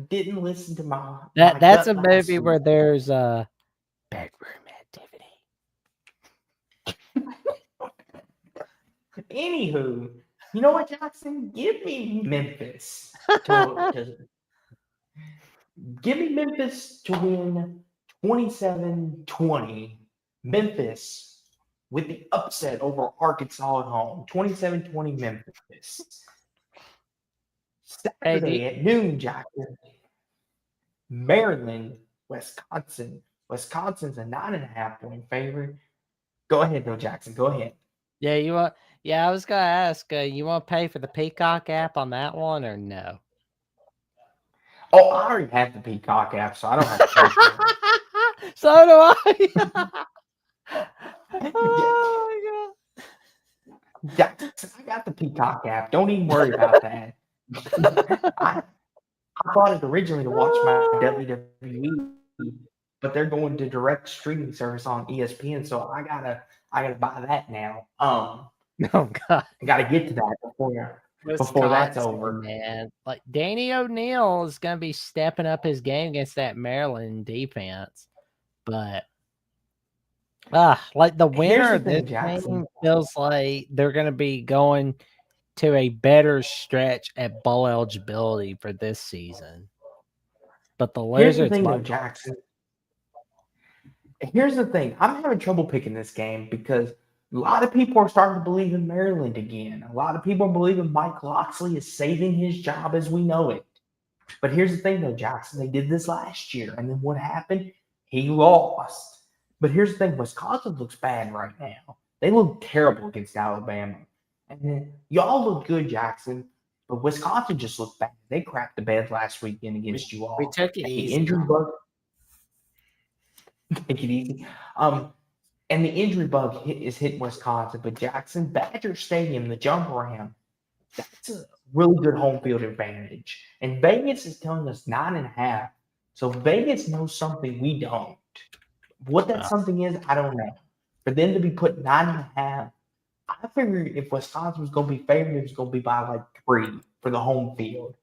didn't listen to my That's a gut movie last week. where there's a bedroom activity. Anywho, you know what, Jackson? Give me Memphis to win 27-20. Memphis with the upset over Arkansas at home. 27-20 Memphis. Hey, do Saturday at noon, Jackson. Maryland, Wisconsin. Wisconsin's a 9.5 point favorite. Go ahead, though, Jackson. Go ahead. yeah, you want? Yeah, I was gonna ask. You want to pay for the Peacock app on that one or no? Oh, I already have the Peacock app, so I don't have to pay for So do I. it. Oh Jackson, I got the Peacock app. Don't even worry about that. I bought it originally to watch my my WWE, but they're going to direct streaming service on ESPN, so I gotta buy that now. god. Oh god. I gotta get to that before that's Wisconsin, over. man. Like Danny O'Neal is gonna be stepping up his game against that Maryland defense. But like the Here's winner the of this thing, Jackson. game feels like they're gonna be going to a better stretch at bowl eligibility for this season. But the Here's the losers thing, might though, Jackson. Here's the thing. I'm having trouble picking this game because a lot of people are starting to believe in Maryland again. A lot of people are believing Mike Locksley is saving his job as we know it. But here's the thing, though, Jackson. They did this last year, and then what happened? He lost. But here's the thing: Wisconsin looks bad right now. They look terrible against Alabama, and then y'all look good, Jackson. But Wisconsin just looked bad. They crapped the bed last weekend against you we all. took it And the easy injury on. bug, take it easy. And the injury bug is hitting Wisconsin. But Jackson, Badger Stadium, the jump around, that's a really good home field advantage. And Vegas is telling us 9.5. So Vegas knows something we don't. What that something is, I don't know. For them to be put 9.5, I figured if Wisconsin was going to be favored, it was going to be by like 3 for the home field.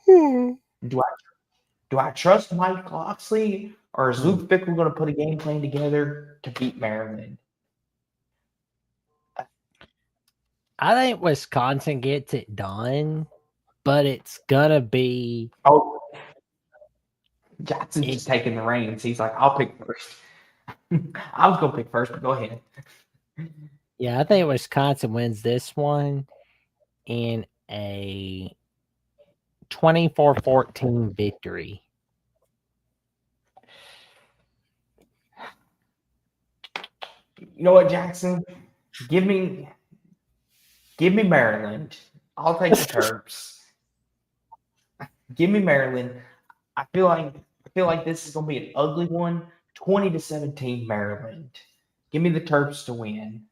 Do I do I trust Mike Locksley or is Luke Fickell going to put a game plan together to beat Maryland? I think Wisconsin gets it done, but it's gonna be Oh, Jackson's it, just taking the reins. He's like, I'll pick first. I was going to pick first, but go ahead. yeah, I think Wisconsin wins this one in a 24-14 victory. You know what, Jackson? Give me Maryland. I'll take the Terps. Give me Maryland. I feel like this is gonna be an ugly one. 20-17 Maryland. Give me the Terps to win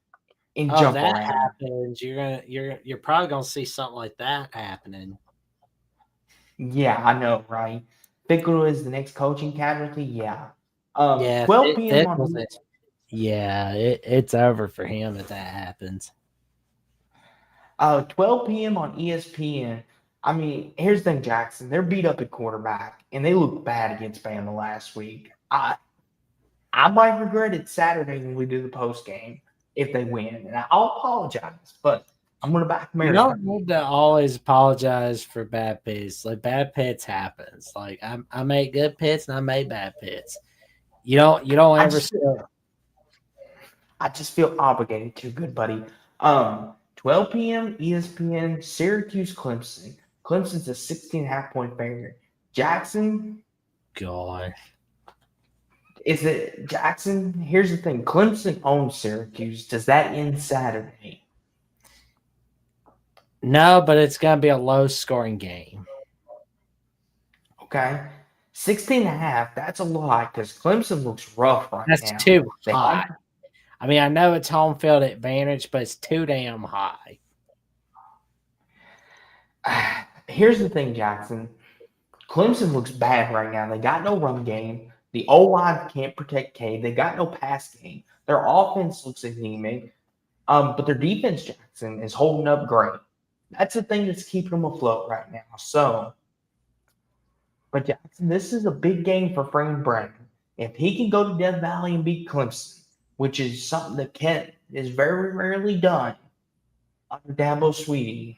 and Oh, jump that around. happens. You're probably gonna see something like that happening. Yeah, I know, right? Fickle is the next coaching casualty. Yeah. Yeah, 12 p.m. Fickle's on it's over for him if that happens. 12 p.m. on ESPN. I mean, here's the thing, Jackson. They're beat up at quarterback, and they looked bad against Bama last week. I might regret it Saturday when we do the post game if they win, and I'll apologize, but I'm going to back You America. don't need to always apologize for bad pits. Like bad pits happens. Like I make good pits and I make bad pits. You don't I ever just, still. I just feel obligated to, good buddy. 12 p.m. ESPN, Syracuse, Clemson. Clemson's a 16.5-point favorite. Jackson, God. is it Jackson? Here's the thing. Clemson owns Syracuse. Does that end Saturday? No, but it's gonna be a low scoring game. Okay. 16.5, that's a lot because Clemson looks rough right That's now. too They high. I mean, I know it's home field advantage, but it's too damn high. Here's the thing, Jackson. Clemson looks bad right now. They got no run game. The O-line can't protect Cade. They got no pass game. Their offense looks anemic. But their defense, Jackson, is holding up great. That's the thing that's keeping them afloat right now. So, but Jackson, this is a big game for Frank Brown. If he can go to Death Valley and beat Clemson, which is something that Kent is very rarely done under Dabo Swinney,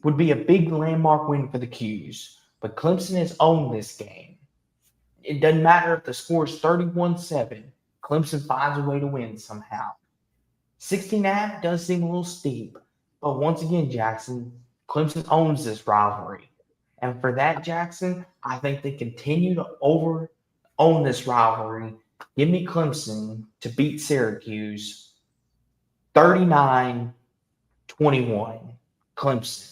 would be a big landmark win for the Qs. But Clemson has owned this game. It doesn't matter if the score is 31-7. Clemson finds a way to win somehow. 16.5 does seem a little steep. But once again, Jackson, Clemson owns this rivalry. And for that, Jackson, I think they continue to own this rivalry. Give me Clemson to beat Syracuse 39-21. Clemson.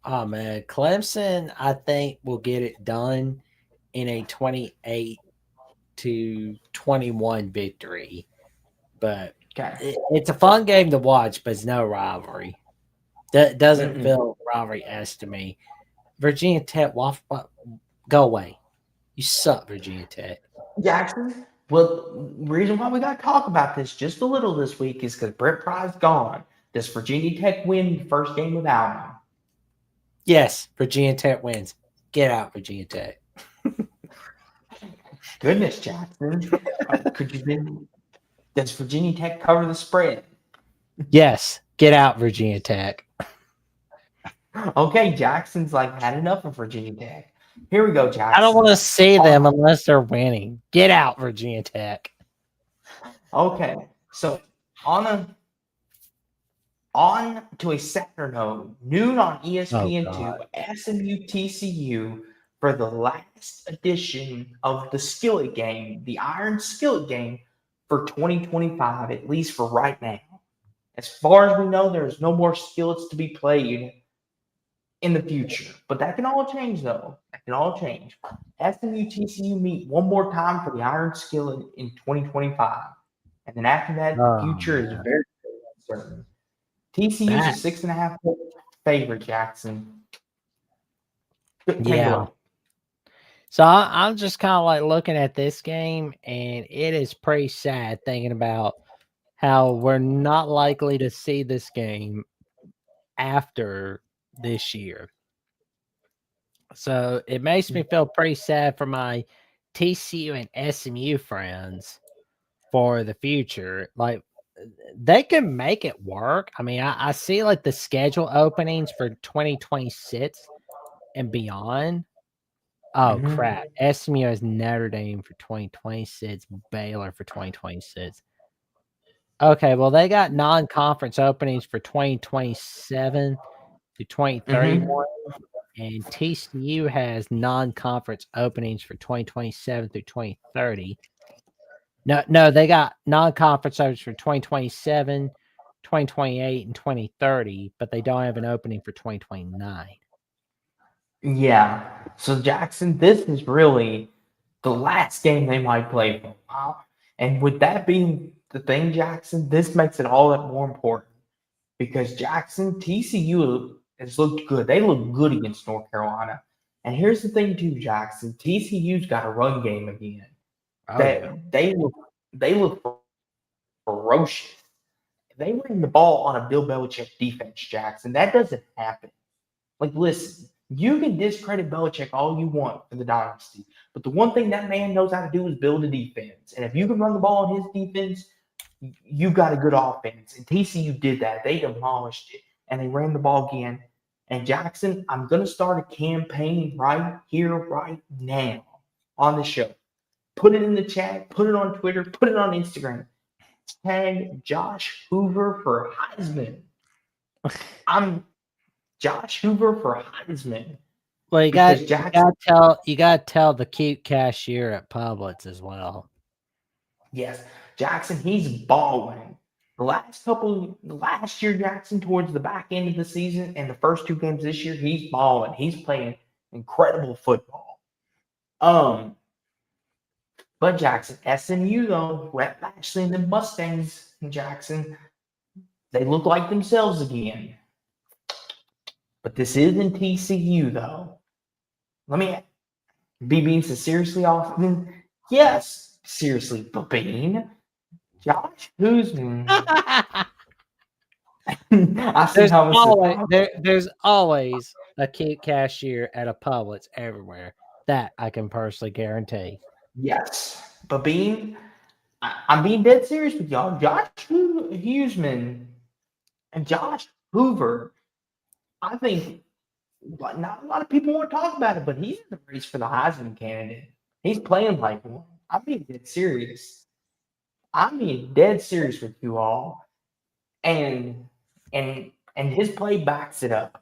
Oh man, Clemson, I think will get it done in a 28-21 victory. But Okay. it's a fun game to watch, but it's no rivalry. That doesn't Mm-mm. feel rivalry-esque to me. Virginia Tech, go away. You suck, Virginia Tech. Jackson, well, the reason why we got to talk about this just a little this week is because Brent Pry's gone. Does Virginia Tech win the first game without him? Yes, Virginia Tech wins. Get out, Virginia Tech. Goodness, Jackson. Does Virginia Tech cover the spread? Yes, get out, Virginia Tech. Okay, Jackson's had enough of Virginia Tech. Here we go, Jackson. I don't want to see them unless they're winning. Get out, Virginia Tech. Okay, so on to a Saturday note, noon on ESPN2, SMU TCU for the last edition of the Skillet game, the Iron Skillet game for 2025, at least for right now. As far as we know, there's no more skillets to be played in the future. But that can all change, though. That can all change. SMU TCU meet one more time for the Iron Skillet in 2025. And then after that, the future is very uncertain. TCU is a 6.5-point favorite, Jackson. Yeah. So I'm just kind of looking at this game, and it is pretty sad thinking about how we're not likely to see this game after this year. So it makes me feel pretty sad for my TCU and SMU friends for the future. They can make it work. I mean, I see the schedule openings for 2026 and beyond. Oh crap. SMU has Notre Dame for 2026, Baylor for 2026. Okay, well, they got non-conference openings for 2027 to 2031, and TCU has non-conference openings for 2027 through 2030. No, they got non-conference openings for 2027, 2028, and 2030, but they don't have an opening for 2029. Yeah. So, Jackson, this is really the last game they might play for a while. And with that being the thing, Jackson, this makes it all that more important because Jackson, TCU has looked good. They look good against North Carolina. And here's the thing too, Jackson. TCU's got a run game again. Oh yeah. They look ferocious. They ran the ball on a Bill Belichick defense, Jackson. That doesn't happen. Like, listen, you can discredit Belichick all you want for the dynasty, but the one thing that man knows how to do is build a defense. And if you can run the ball on his defense, you got a good offense. And TCU did that. They demolished it, and they ran the ball again. And Jackson, I'm going to start a campaign right here, right now on the show. Put it in the chat, put it on Twitter, put it on Instagram. Tag Josh Hoover for Heisman. I'm Josh Hoover for Heisman. Well, you Because gotta tell the cute cashier at Publix as well. yes, Jackson, he's balling. Last year, Jackson, towards the back end of the season and the first 2 games this year, he's balling. He's playing incredible football. But Jackson, SMU though, Rhett Lashley and the Mustangs, Jackson, they look like themselves again. But this isn't TCU though. Let me be being so seriously, Austin. Yes, seriously, Bean. Josh, who's I see There's how there's always a cute cashier at a Publix everywhere. That I can personally guarantee. yes, but I'm being dead serious with y'all. Josh Huseman and Josh Hoover. I think not a lot of people want to talk about it, but he's in the race for the Heisman candidate. He's playing like one. I'm being dead serious. I'm being dead serious with you all, and his play backs it up.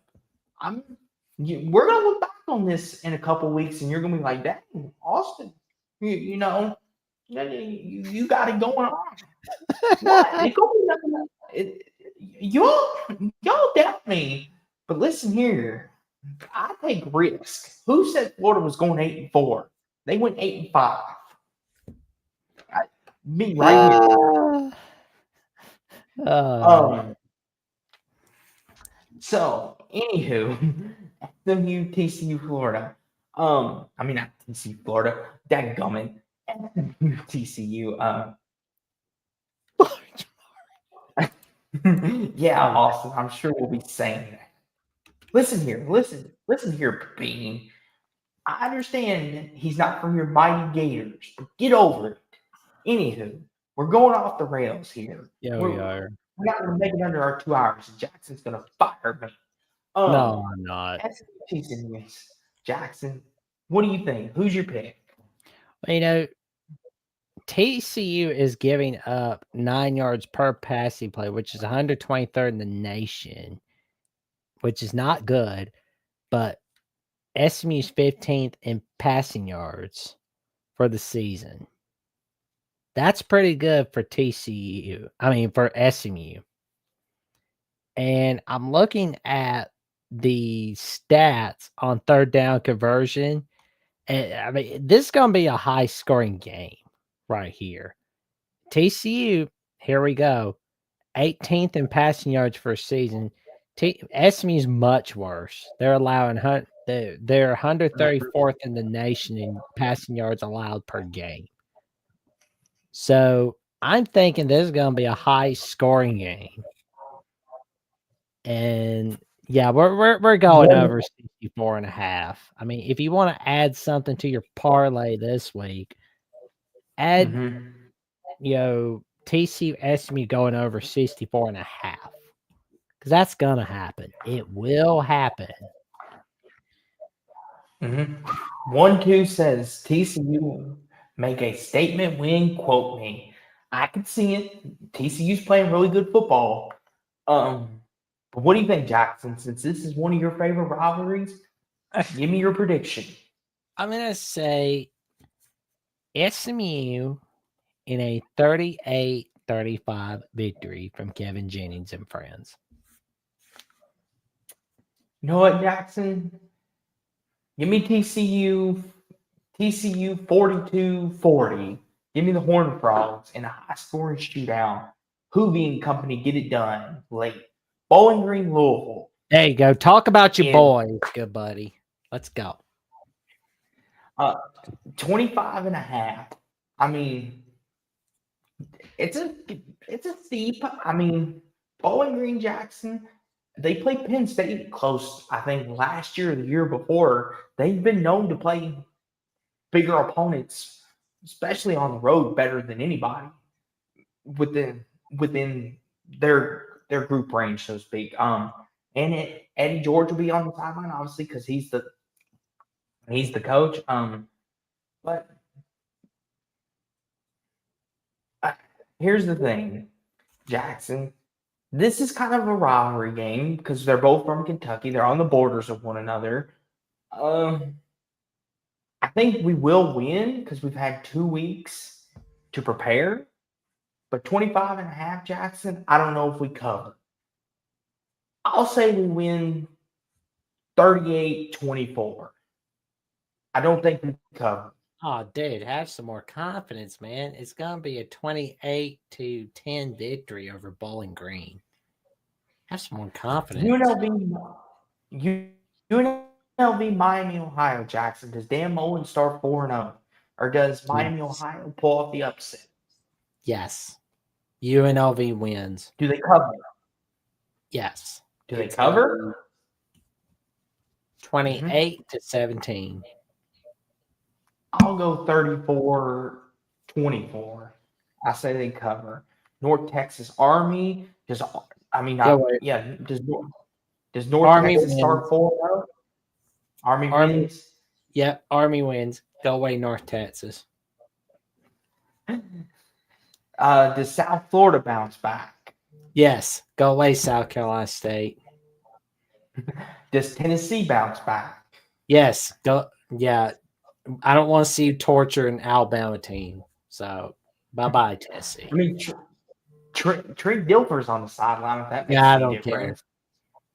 We're gonna look back on this in a couple weeks, and you're gonna be like, "Dang, Austin, you know, you got it going on." What? It gonna be nothing. Y'all doubt me, but listen here. I take risks. Who said Florida was going 8-4? They went 8-5. Me right here. So, anywho, SMU, TCU, Florida. I mean not TCU, Florida. Dadgummit. SMU, TCU. Yeah, Austin. I'm sure we'll be saying that. Listen here, Bean. I understand he's not from your mighty Gators, but get over it. Anywho, we're going off the rails here. Yeah, we are. We're not going to make it under our 2 hours. Jackson's going to fire me. No, I'm not. Jackson, what do you think? Who's your pick? Well, TCU is giving up 9 yards per passing play, which is 123rd in the nation, which is not good. But SMU's 15th in passing yards for the season. That's pretty good for TCU. I mean, for SMU. And I'm looking at the stats on 3rd down conversion. And I mean, this is going to be a high scoring game right here. TCU, here we go. 18th in passing yards for a season. SMU is much worse. They're allowing they're 134th in the nation in passing yards allowed per game. So I'm thinking this is going to be a high scoring game. And yeah, we're going over 64.5. I mean, if you want to add something to your parlay this week, add TCU SMU going over 64.5. Because that's gonna happen. It will happen. 1-2 says TCU make a statement win, quote me. I can see it. TCU's playing really good football. But what do you think, Jackson? Since this is one of your favorite rivalries, give me your prediction. I'm gonna say SMU in a 38-35 victory from Kevin Jennings and friends. You know what, Jackson? Give me TCU 42-40. Give me the Horned Frogs in a high-scoring shootout. Hoovie and company get it done late. Bowling Green, Louisville. There you go. Talk about your boys, good buddy. Let's go. Uh, 25.5. I mean, it's a steep. I mean, Bowling Green Jackson. They played Penn State close. I think last year or the year before. They've been known to play bigger opponents, especially on the road, better than anybody within their group range, so to speak. Eddie George will be on the sideline, obviously, because he's the coach. But uh, here's the thing, Jackson. This is kind of a rivalry game because they're both from Kentucky. They're on the borders of one another. I think we will win because we've had 2 weeks to prepare. But 25.5, Jackson, I don't know if we cover. I'll say we win 38-24. I don't think we cover. Oh, dude, have some more confidence, man. It's gonna be a 28-10 victory over Bowling Green. Have some more confidence. UNLV Miami, Ohio, Jackson. Does Dan Mullen start 4-0? Or does Miami, Ohio pull off the upset? Yes. UNLV wins. Do they cover? Yes. Do they cover? 28-17. I'll go 34-24. I say they cover. North Texas Army. Does North Army Texas wins. start 4-0? Army wins. Yep, Army wins. Go away, North Texas. Does South Florida bounce back? Yes, go away, South Carolina State. Does Tennessee bounce back? Yes, go. Yeah, I don't want to see you torture an Alabama team. So, bye-bye, Tennessee. I mean, Trent Dilfer's on the sideline. If that makes I any don't difference.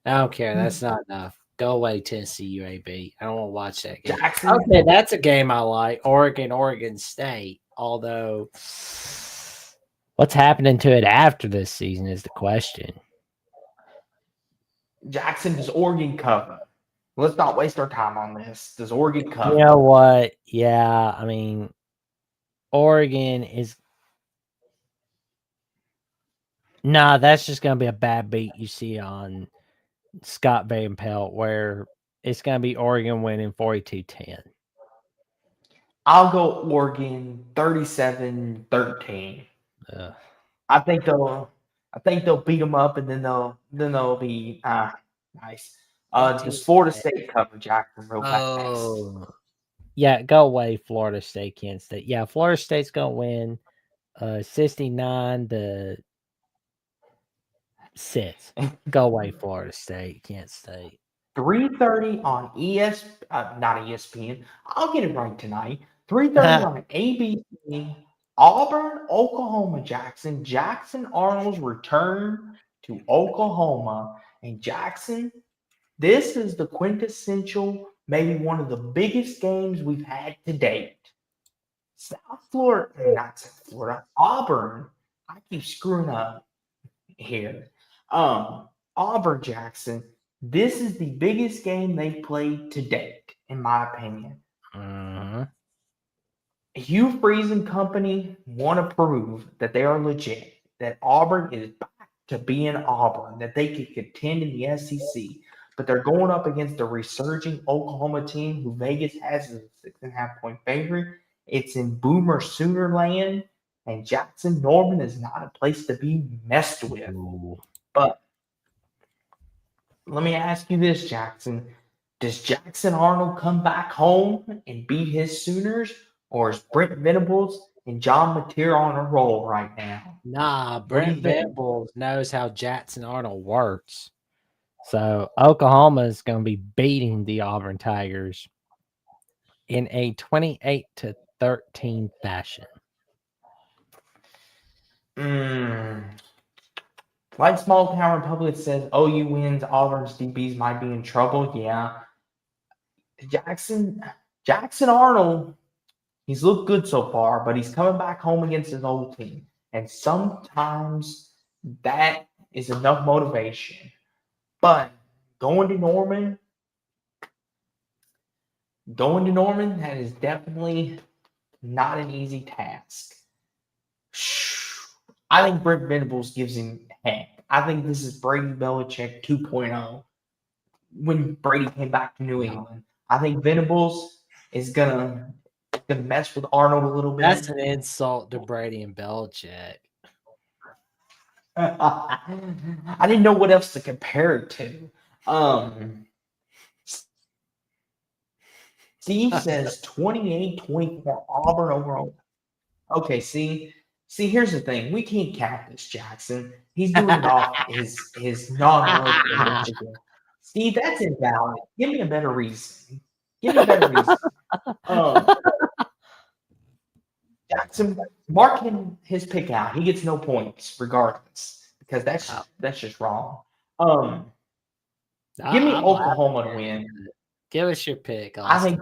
care. I don't care. That's not enough. Go away, Tennessee, UAB. I don't want to watch that game. Jackson. Okay, that's a game I like. Oregon State. Although, what's happening to it after this season is the question. Jackson, does Oregon cover? Let's not waste our time on this. Does Oregon cover? You know what? Yeah, I mean, Oregon is. Nah, that's just going to be a bad beat you see on Scott Van Pelt, where it's going to be Oregon winning 42-10. I'll go Oregon 37-13. I think they'll beat them up, and then they'll be nice. Does Florida State cover, Jackson? Real fast. Yeah, go away, Florida State, Kansas State. Yeah, Florida State's gonna win 69-6. Go away, Florida State, Kansas State. 3:30 on not ESPN. I'll get it right tonight. 3:30 on ABC. Auburn, Oklahoma, Jackson. Jackson Arnold's return to Oklahoma. And Jackson, this is the quintessential, maybe one of the biggest games we've had to date. Auburn. I keep screwing up here. Auburn, Jackson. This is the biggest game they've played to date, in my opinion. Hugh Freeze and company want to prove that they are legit, that Auburn is back to being Auburn, that they can contend in the SEC. But they're going up against a resurging Oklahoma team who Vegas has as a 6.5-point favorite. It's in Boomer Sooner land, and Jackson Norman is not a place to be messed with. But let me ask you this, Jackson. Does Jackson Arnold come back home and beat his Sooners, or is Brent Venables and John Mateer on a roll right now? Nah, Brent Venables knows how Jackson Arnold works. So Oklahoma is going to be beating the Auburn Tigers in a 28-13 fashion. Like Small Town Republic says, OU wins, Auburn's DBs might be in trouble. Yeah. Jackson Arnold, he's looked good so far, but he's coming back home against his old team. And sometimes that is enough motivation. But going to Norman, Going to Norman, that is definitely not an easy task. I think Brent Venables gives him heck. I think this is Brady Belichick 2.0 when Brady came back to New England. I think Venables is gonna mess with Arnold a little bit. That's an insult to Brady and Belichick. I didn't know what else to compare it to. Steve says 28-24 Auburn overall. Okay, see, here's the thing. We can't count this, Jackson. He's doing it off his non-eligible Michigan. Steve, that's invalid. Give me a better reason. Give me a better reason. Jackson, mark his pick out. He gets no points regardless because that's just wrong. Give me Oklahoma to win. Give us your pick. I think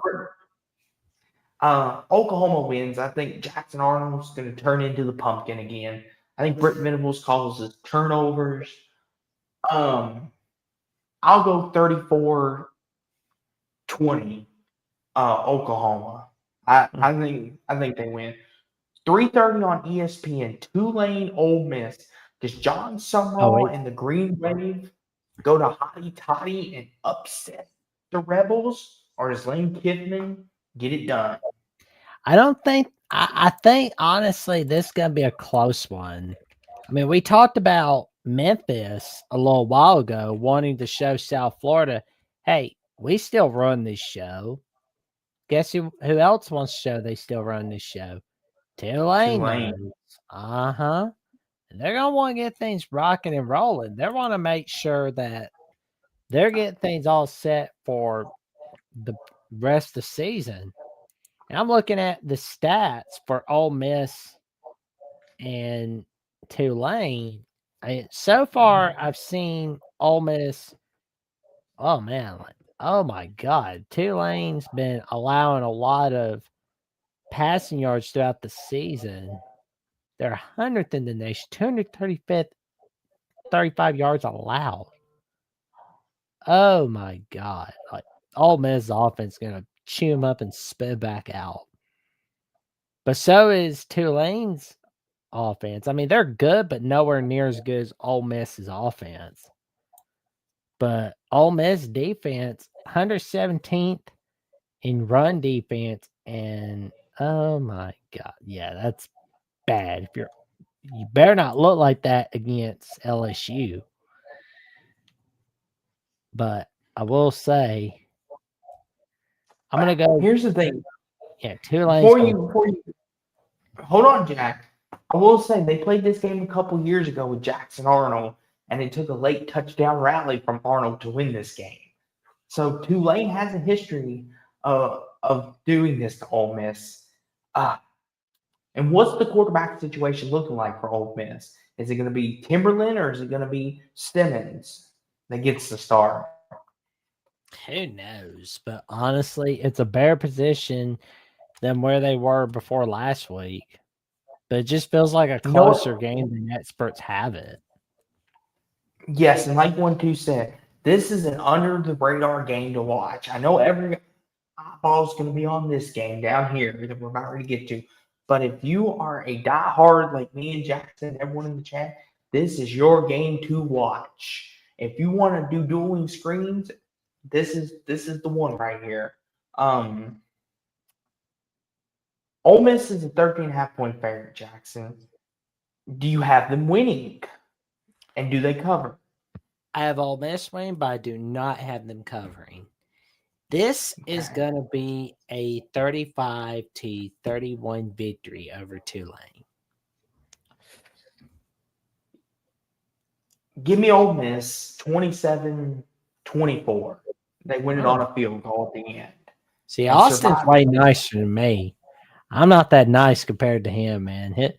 Oklahoma wins. I think Jackson Arnold's going to turn into the pumpkin again. I think Brent Venables causes turnovers. I'll go 34-20 Oklahoma. I think they win. 3:30 on ESPN. Tulane, Ole Miss. Does John Sumrall and the Green Wave go to Hotty Toddy and upset the Rebels, or does Lane Kiffin get it done? I don't think. I think honestly, this is gonna be a close one. I mean, we talked about Memphis a little while ago wanting to show South Florida, hey, we still run this show. Guess who else wants to show they still run this show? Tulane. Uh-huh. And they're going to want to get things rocking and rolling. They want to make sure that they're getting things all set for the rest of the season. And I'm looking at the stats for Ole Miss and Tulane. So far, I've seen Ole Miss. Oh, man. Oh, my God. Tulane's been allowing a lot of passing yards throughout the season. They're 100th in the nation, 235th, 35 yards allowed. Oh my God. Like Ole Miss offense is gonna chew them up and spit back out. But so is Tulane's offense. I mean, they're good, but nowhere near as good as Ole Miss's offense. But Ole Miss defense, 117th in run defense, and oh my God, yeah, that's bad. You better not look like that against LSU. But I will say, I'm gonna go. Here's the thing. Yeah, Tulane. Before you hold on, Jack. I will say they played this game a couple years ago with Jackson Arnold, and it took a late touchdown rally from Arnold to win this game. So Tulane has a history of doing this to Ole Miss. And what's the quarterback situation looking like for Ole Miss? Is it going to be Timberland or is it going to be Simmons that gets the start? Who knows? But honestly, it's a better position than where they were before last week. But it just feels like a closer game than experts have it. Yes, and like 1-2 said, this is an under-the-radar game to watch. I know every eyeball's going to be on this game down here that we're about ready to get to. But if you are a diehard like me and Jackson, everyone in the chat, this is your game to watch. If you want to do dueling screens, this is the one right here. Ole Miss is a 13.5-point favorite, Jackson. Do you have them winning? And do they cover? I have Ole Miss winning, but I do not have them covering. This is going to be a 35-31 victory over Tulane. Give me Ole Miss 27-24. They win it on a field goal at the end. See, Austin's way nicer than me. I'm not that nice compared to him, man.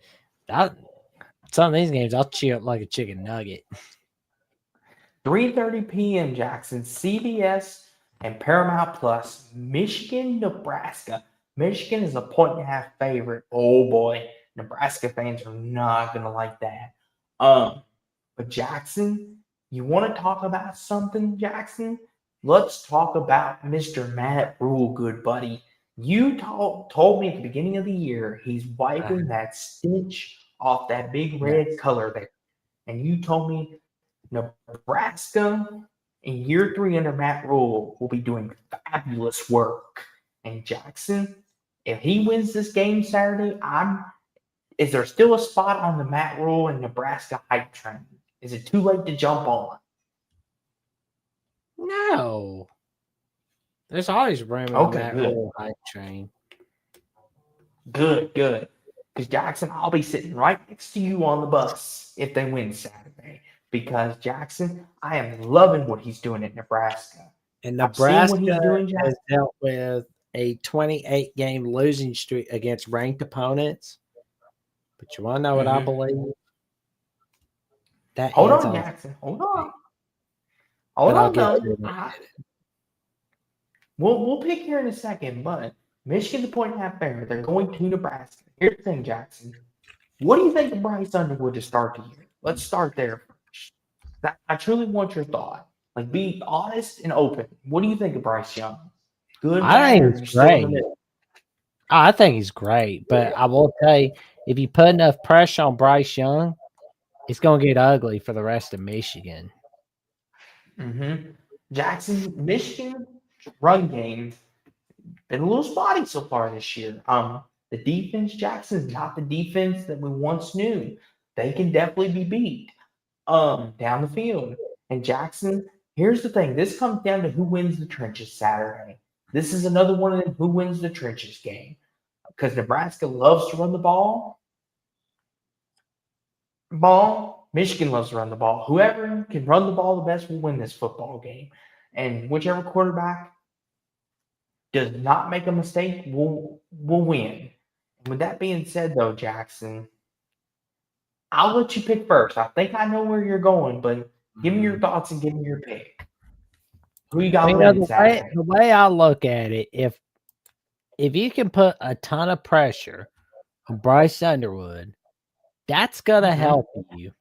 Some of these games, I'll chew up like a chicken nugget. 3:30 p.m. Jackson, CBS and Paramount Plus, Michigan, Nebraska. Michigan is a 1.5 favorite. Oh boy, Nebraska fans are not gonna like that. But Jackson, you want to talk about something, Jackson? let's talk about Mr. Matt Rule, good buddy. You told me at the beginning of the year he's wiping that stench off that big red Yes. color there. And you told me Nebraska in year 3 under Matt Rule will be doing fabulous work. And Jackson, if he wins this game Saturday, is there still a spot on the Matt Rule and Nebraska hype train? Is it too late to jump on? No. There's always room in the Okay, Matt good. Rule hype train. Good. Because Jackson, I'll be sitting right next to you on the bus if they win Saturday. Because Jackson, I am loving what he's doing at Nebraska. And I've seen what he's Nebraska doing, has Jackson. dealt with a 28-game losing streak against ranked opponents. But you want to know what I believe? That Hold ends on, on. Jackson. Hold on. But I'll Hold get on, to it. though. We'll pick here in a second, but Michigan's a point and a half favorite. They're going to Nebraska. Here's the thing, Jackson. What do you think of Bryce Underwood to start the year? Let's start there first. I truly want your thought. Like, be honest and open. What do you think of Bryce Young? Good, I bad, think or he's you still in the great. middle? I think he's great. But I will tell you, if you put enough pressure on Bryce Young, it's going to get ugly for the rest of Michigan. Jackson, Michigan run game been a little spotty so far this year. The defense, Jackson, is not the defense that we once knew. They can definitely be beat down the field. And Jackson, here's the thing. This comes down to who wins the trenches Saturday. This is another one of them who wins the trenches game. Because Nebraska loves to run the ball. Michigan loves to run the ball. Whoever can run the ball the best will win this football game. And whichever quarterback does not make a mistake will win. And with that being said, though, Jackson, I'll let you pick first. I think I know where you're going, but give me your thoughts and give me your pick. Who you got winning Saturday? The way I look at it, if you can put a ton of pressure on Bryce Underwood, that's going to help you.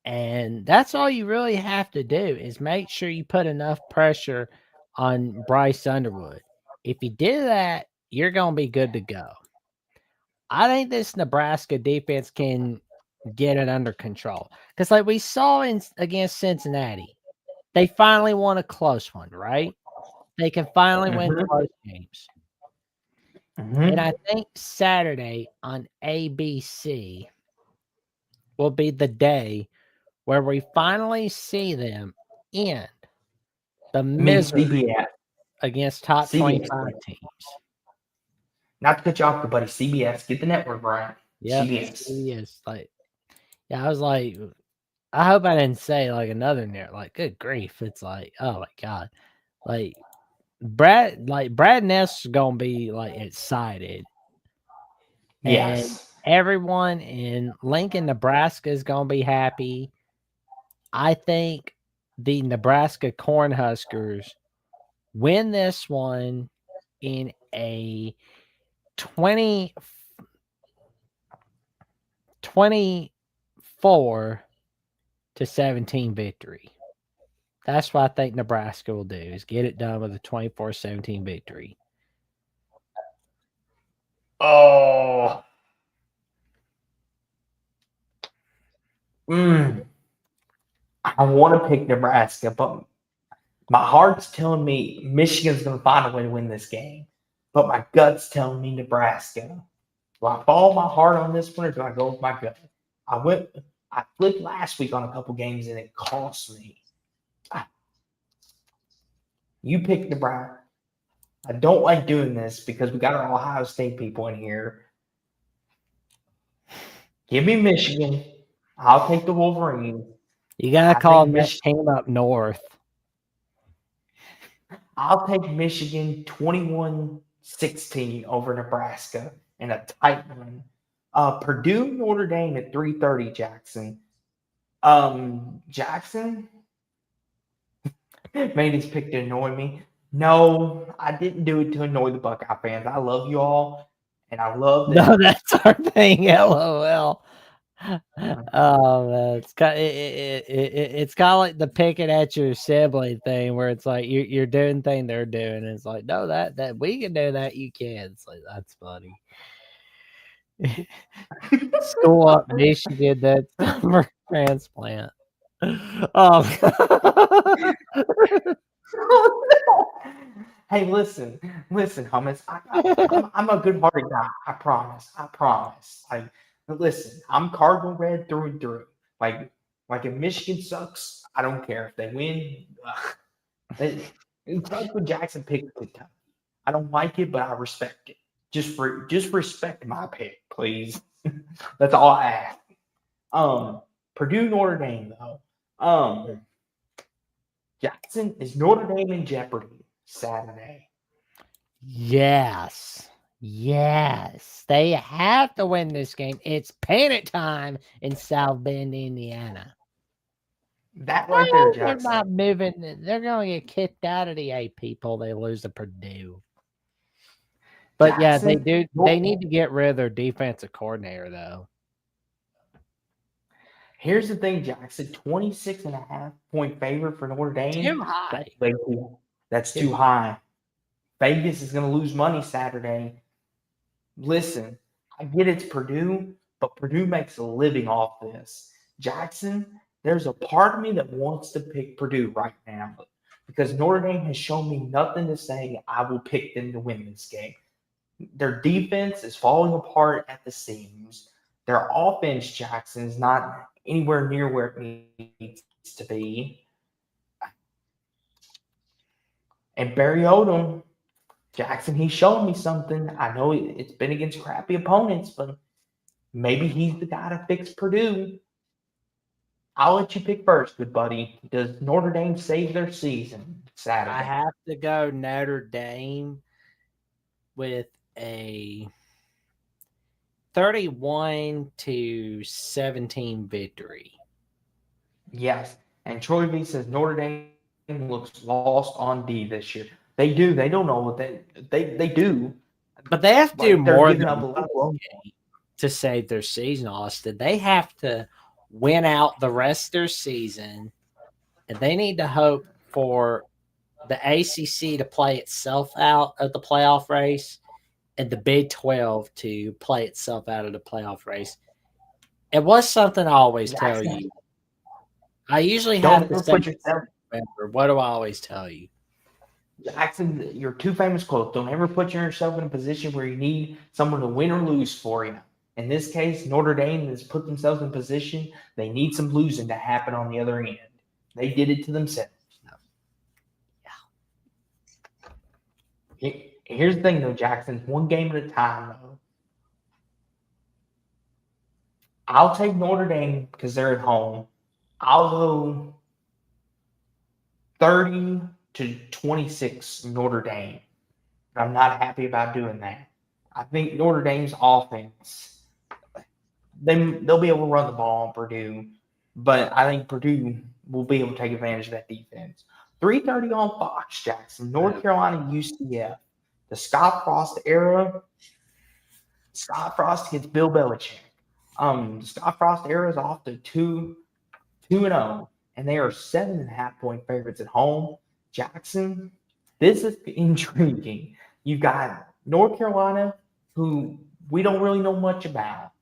And that's all you really have to do is make sure you put enough pressure on Bryce Underwood. If you do that, you're going to be good to go. I think this Nebraska defense can get it under control. Because like we saw against Cincinnati, they finally won a close one, right? They can finally win close games. And I think Saturday on ABC will be the day where we finally see them end the misery against top 25 teams. Not to cut you off, buddy. CBS, get the network right. Yeah, CBS. I was like, I hope I didn't say like another net. Like, good grief! It's like, oh my god, like Brad Ness is gonna be like excited. Yes. And everyone in Lincoln, Nebraska is gonna be happy. I think the Nebraska Cornhuskers win this one in a 24-17 victory. That's what I think Nebraska will do, is get it done with a 24-17 victory. Oh. I want to pick Nebraska, but my heart's telling me Michigan's going to find a way to win this game. But my gut's telling me Nebraska. Do I follow my heart on this one, or do I go with my gut? I flipped last week on a couple games, and it cost me. You picked Nebraska. I don't like doing this because we got our Ohio State people in here. Give me Michigan. I'll take the Wolverines. You got to call that team up north. I'll take Michigan 21-16 over Nebraska in a tight one. Purdue, Notre Dame at 3:30, Jackson. Jackson made his pick to annoy me. No, I didn't do it to annoy the Buckeye fans. I love you all, and I love that. No, that's our thing, LOL. Oh man, it's kind of like the picking at your sibling thing, where it's like you're doing thing they're doing. And it's like, no, that we can do that, you can. It's like, that's funny. School up Michigan, that's summer transplant. Um, Hey, listen, hummus. I'm a good-hearted guy. I promise. I promise. Like, listen, I'm Cardinal red through and through. Like, if Michigan sucks, I don't care if they win. It sucks when Jackson picked Kentucky. I don't like it, but I respect it. Just respect my pick, please. That's all I ask. Purdue Notre Dame though. Jackson is Notre Dame in jeopardy Saturday. yes. Yes. They have to win this game. It's panic time in South Bend, Indiana. That right there, They're Jackson. not moving. They're going to get kicked out of the A people. They lose to Purdue. But yeah, they Jackson, do. They need to get rid of their defensive coordinator, though. here's the thing, Jackson, 26.5-point favorite for Notre Dame. Too high. That's too high. Vegas is going to lose money Saturday. Listen, I get it's Purdue, but Purdue makes a living off this. Jackson, there's a part of me that wants to pick Purdue right now because Notre Dame has shown me nothing to say I will pick them to win this game. Their defense is falling apart at the seams. Their offense, Jackson, is not anywhere near where it needs to be. And Barry Odom, Jackson, he's showing me something. I know it's been against crappy opponents, but maybe he's the guy to fix Purdue. I'll let you pick first, good buddy. Does Notre Dame save their season Saturday? I have to go Notre Dame with a 31-17 victory. Yes. And Troy V says Notre Dame looks lost on D this year. They do. They don't know what they do. But they have to do they're more giving than up a little to save their season, Austin. They have to win out the rest of their season, and they need to hope for the ACC to play itself out of the playoff race and the Big 12 to play itself out of the playoff race. It was something I always tell you. I usually have to say, remember, what do I always tell you? Jackson, your two famous quotes: don't ever put yourself in a position where you need someone to win or lose for you. In this case, Notre Dame has put themselves in a position they need some losing to happen on the other end. They did it to themselves. Yeah. Here's the thing, though, Jackson. One game at a time, though. I'll take Notre Dame because they're at home. I'll go 30-26 Notre Dame. But I'm not happy about doing that. I think Notre Dame's offense, they'll be able to run the ball on Purdue, but I think Purdue will be able to take advantage of that defense. 3:30 on Fox, Jackson. North Carolina UCF. The Scott Frost era. Scott Frost against Bill Belichick. The Scott Frost era is off to 2-0, and they are 7.5-point favorites at home. Jackson, this is intriguing. You've got North Carolina, who we don't really know much about,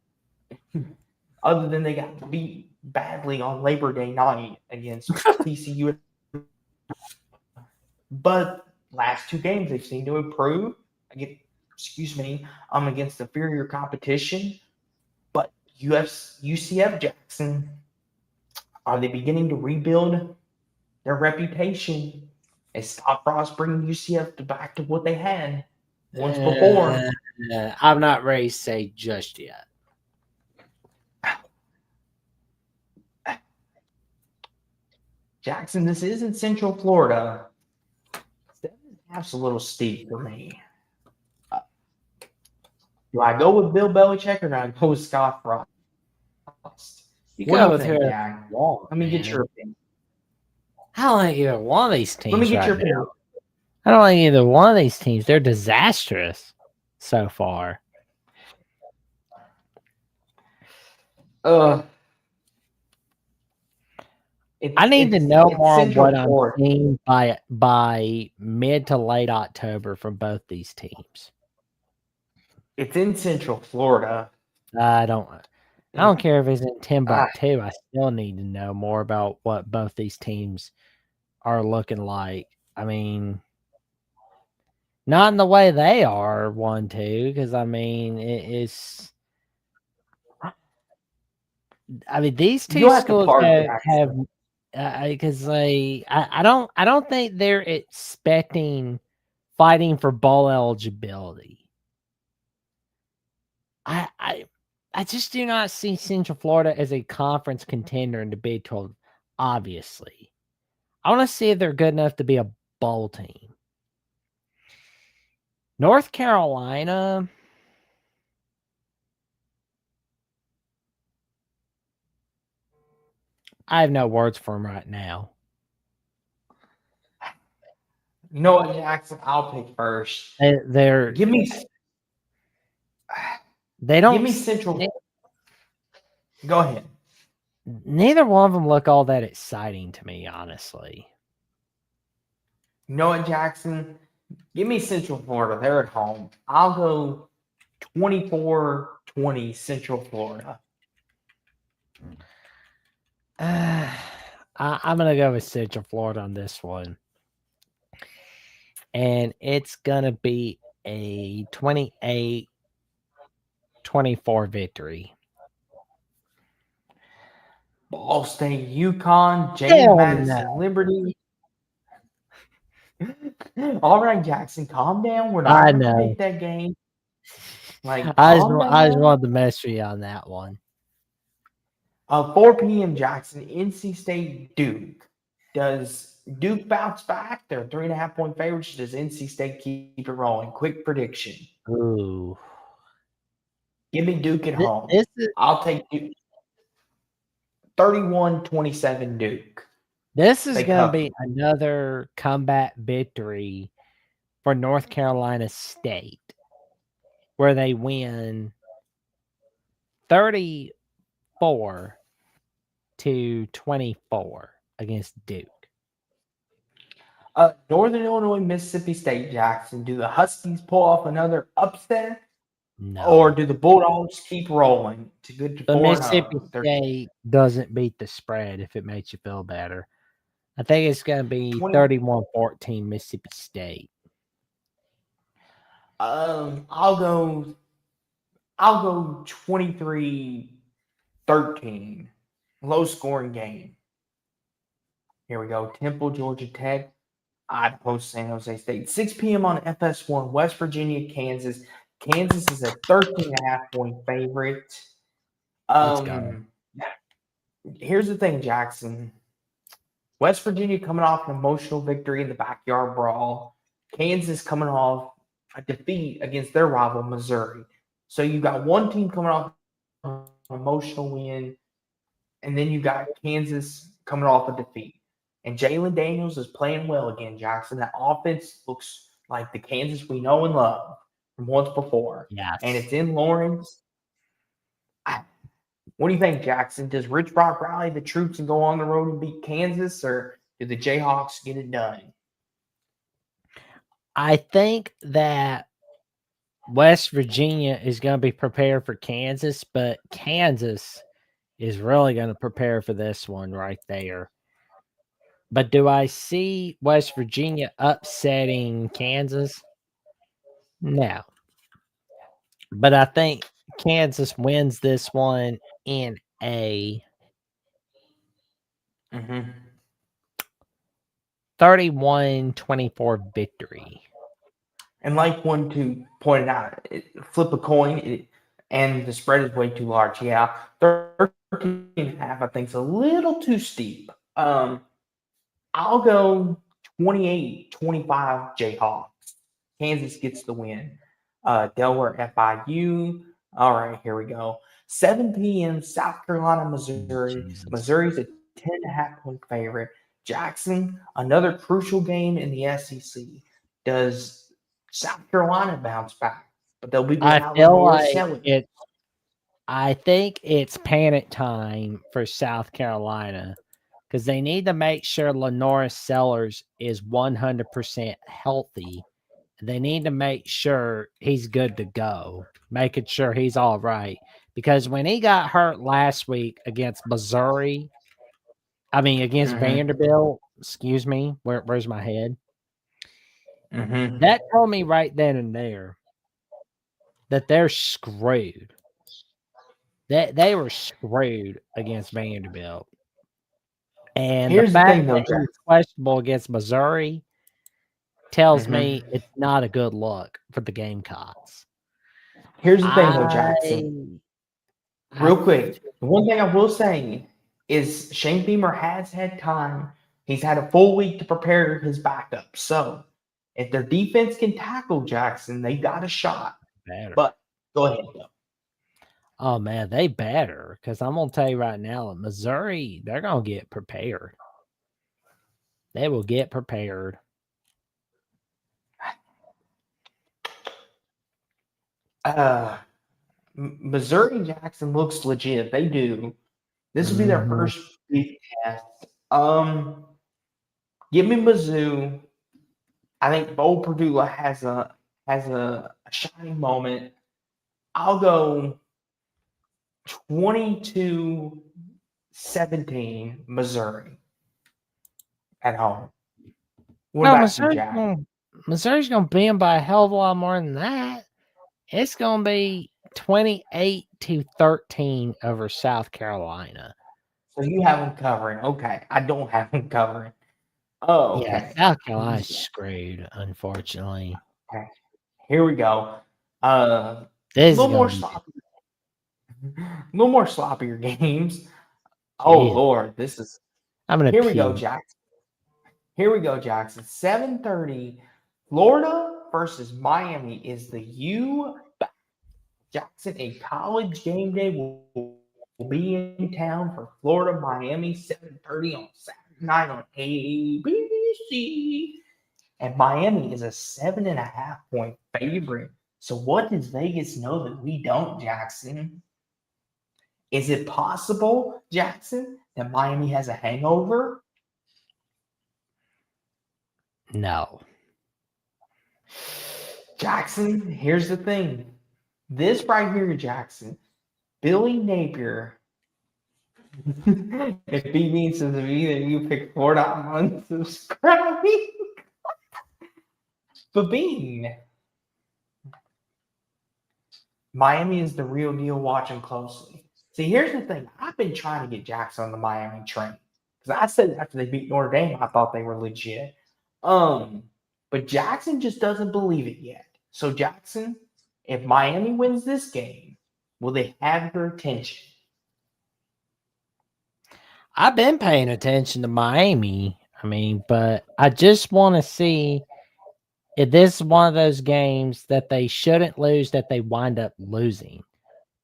other than they got beat badly on Labor Day night against TCU. But last two games, they've seemed to improve. Against inferior competition. But UCF, Jackson, are they beginning to rebuild their reputation? Is Scott Frost bringing UCF back to what they had once before? I'm not ready to say just yet. Jackson, this is in Central Florida. 7.5's a little steep for me. Do I go with Bill Belichick or do I go with Scott Frost? You go with who? Let me get your opinion. I don't like either one of these teams. Let me get your opinion. I don't like either one of these teams. They're disastrous so far. Uh, I need to know it's more on Central what I'm Florida. seeing by mid to late October from both these teams. It's in Central Florida. I don't I And don't care if it's in I, Timbuktu. I still need to know more about what both these teams are looking like. I mean, not in the way they are 1-2, because I mean it's. I mean these two you'll have to schools park have Jackson. because I don't think they're expecting fighting for bowl eligibility. I I I just do not see Central Florida as a conference contender in the Big 12. Obviously, I want to see if they're good enough to be a bowl team. North Carolina, I have no words for them right now. You know what, Jackson? I'll pick first. They're Give me, they give don't. me Central. Go ahead. Neither one of them look all that exciting to me, honestly. You know what, Jackson? Give me Central Florida. They're at home. I'll go 24-20 Central Florida. I'm gonna go with Central Florida on this one, and it's gonna be a 28-24 victory. Ball State, Yukon, James Hell no! Madison, Liberty. All right, Jackson, calm down. We're not I going to know. predict that game. Like, I just calm I just down. wanted to mess with you on that one. 4 p.m. Jackson, NC State, Duke. Does Duke bounce back? They're 3.5-point favorites. Does NC State keep it rolling? Quick prediction. Ooh, Give me Duke at home. this is I'll take Duke. 31-27 Duke. this is They gonna cover. be another comeback victory for North Carolina State, where they win 34-24 against Duke. Northern Illinois, Mississippi State, Jackson. Do the Huskies pull off another upset? Or No. do the Bulldogs keep rolling to good to But 4-0? Mississippi They're State doesn't beat the spread if it makes you feel better. I think it's gonna be 20. 31-14 Mississippi State. I'll go. I'll go 23-13. Low scoring game. Here we go. Temple, Georgia Tech. Idaho, San Jose State. 6 p.m. on FS1. West Virginia, Kansas. Kansas is a 13.5-point favorite. Let's go. Here's the thing, Jackson. West Virginia coming off an emotional victory in the backyard brawl. Kansas coming off a defeat against their rival, Missouri. So you got one team coming off an emotional win, and then you got Kansas coming off a defeat. And Jalen Daniels is playing well again, Jackson. That offense looks like the Kansas we know and love from once before. And Yes. it's in Lawrence. What do you think, Jackson? Does Rich Rock rally the troops and go on the road and beat Kansas, or do the Jayhawks get it done? I think that West Virginia is gonna be prepared for Kansas, but Kansas is really gonna prepare for this one right there. But do I see West Virginia upsetting Kansas? No. But I think Kansas wins this one in a Mm-hmm. 31-24 victory. And like one to point out, flip a coin, and the spread is way too large. Yeah, 13.5, I think, is a little too steep. I'll go 28-25 Jayhawks. Kansas gets the win. Delaware FIU. All right, here we go. 7 p.m. South Carolina, Missouri. Jesus. Missouri's a 10.5-point favorite. Jackson, another crucial game in the SEC. Does South Carolina bounce back? But they'll be I without feel Lenore like Selly. it's I think it's panic time for South Carolina because they need to make sure Lenora Sellers is 100% healthy. They need to make sure he's good to go, making sure he's all right. Because when he got hurt last week against Missouri, against Mm-hmm. Vanderbilt, excuse me, where's my head? Mm-hmm. That told me right then and there that they're screwed. That they were screwed against Vanderbilt. And the Here's the fact thing, though, that he Jack. was questionable against Missouri tells Mm-hmm. me it's not a good look for the Gamecocks. Here's the thing, though, Jackson. I I Real quick, the one thing I will say is Shane Beamer has had time. He's had a full week to prepare his backup. So if their defense can tackle Jackson, they got a shot. better. But go ahead, though. Oh man, they better because I'm gonna tell you right now, Missouri, they're gonna get prepared. They will get prepared. Uh, Missouri and Jackson looks legit. They do. This will be their Mhm. first big test. Give me Mizzou. I think Bo Perdula has a shining moment. I'll go 22-17 Missouri at home. What No, about you, Jack? Missouri's gonna beat them by a hell of a lot more than that. It's gonna be 28-13 over South Carolina. So you have them covering. Okay. I don't have them covering. Oh, Yeah, okay. South Carolina's screwed, unfortunately. Okay. Here we go. A This is little more gonna be sloppy, a little more sloppier games. Oh jeez. Lord, this is. I'm gonna Here we go, puke. Jackson. Here we go, Jackson. 7:30. Florida versus Miami is the U. Jackson. A college game day will be in town for Florida, Miami, 7:30 on Saturday night on ABC. And Miami is a 7.5 point favorite. So what does Vegas know that we don't, Jackson? Is it possible, Jackson, that Miami has a hangover? No. Jackson, here's the thing. This right here, Jackson, Billy Napier. If he means to me that you pick Florida, I'm unsubscribing. But Bean, Miami is the real deal. Watch him closely. See, here's the thing. I've been trying to get Jackson on the Miami train because I said after they beat Notre Dame, I thought they were legit. Um, but Jackson just doesn't believe it yet. So Jackson, if Miami wins this game, will they have your attention? I've been paying attention to Miami. But I just want to see if this is one of those games that they shouldn't lose that they wind up losing.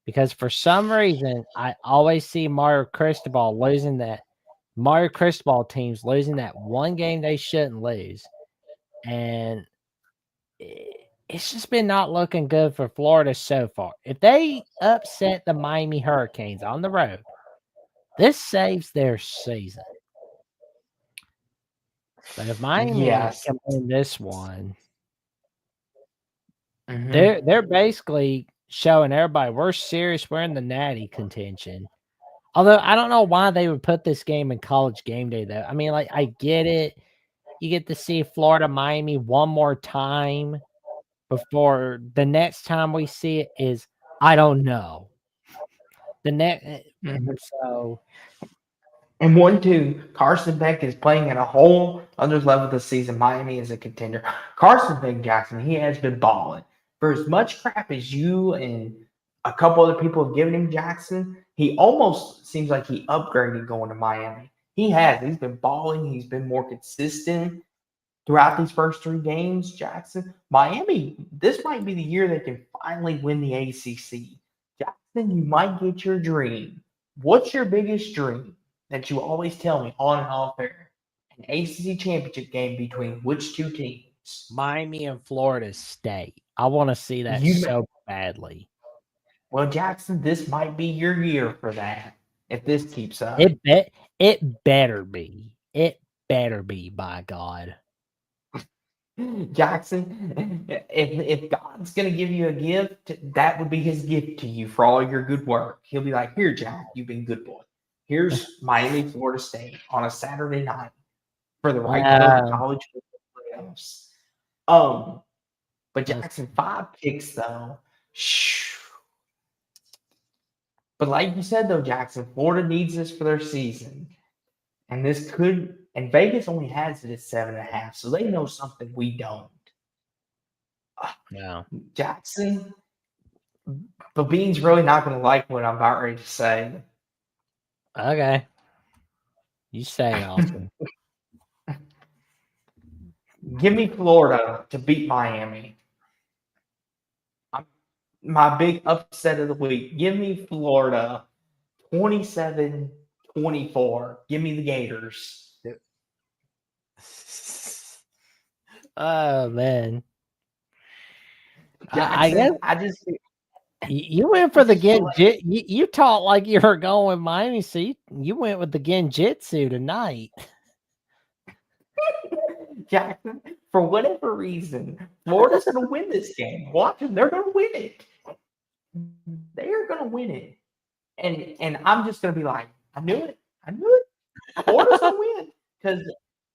Because for some reason, I always see Mario Cristobal teams losing that one game they shouldn't lose. And it's just been not looking good for Florida so far. If they upset the Miami Hurricanes on the road, this saves their season. But if Miami Yes. can win this one, Mm-hmm. they're basically showing everybody we're serious. We're in the natty contention. Although I don't know why they would put this game in college game day though. I get it. You get to see Florida Miami one more time before the next time we see it is I don't know. The next Mm-hmm. so And 1-2, Carson Beck is playing at a whole other level this season. Miami is a contender. Carson Beck Jackson, he has been balling. For as much crap as you and a couple other people have given him, Jackson, he almost seems like he upgraded going to Miami. He has. He's been balling. He's been more consistent throughout these first three games, Jackson. Miami, this might be the year they can finally win the ACC. Jackson, you might get your dream. What's your biggest dream that you always tell me on and off air? An ACC championship game between which two teams? Miami and Florida State. I want to see that You so badly. Well, Jackson, this might be your year for that if this keeps up. It better be. It better be, by God. Jackson, if God's gonna give you a gift, that would be his gift to you for all your good work. He'll be like, "Here, Jack, you've been good boy. Here's Miami, Florida State on a Saturday night for the right to go to the Um, college football playoffs." Um, but let's Jackson, 5 picks though. But like you said though, Jackson, Florida needs this for their season. And this could, and Vegas only has it at 7.5, so they know something we don't. no. Jackson, but Bean's really not going to like what I'm about ready to say. Okay. You say it, Austin. Give me Florida to beat Miami. My big upset of the week. Give me Florida 27-24. Give me the Gators. Oh man. I guess Jackson, I just you went for the Genjit. You talked like you were going with Miami, so you went with the Genjitsu tonight. Jackson, for whatever reason, Florida's going to win this game. Watch them; they're going to win it. They are going to win it, and I'm just going to be like, I knew it. I knew it. Florida's going to win because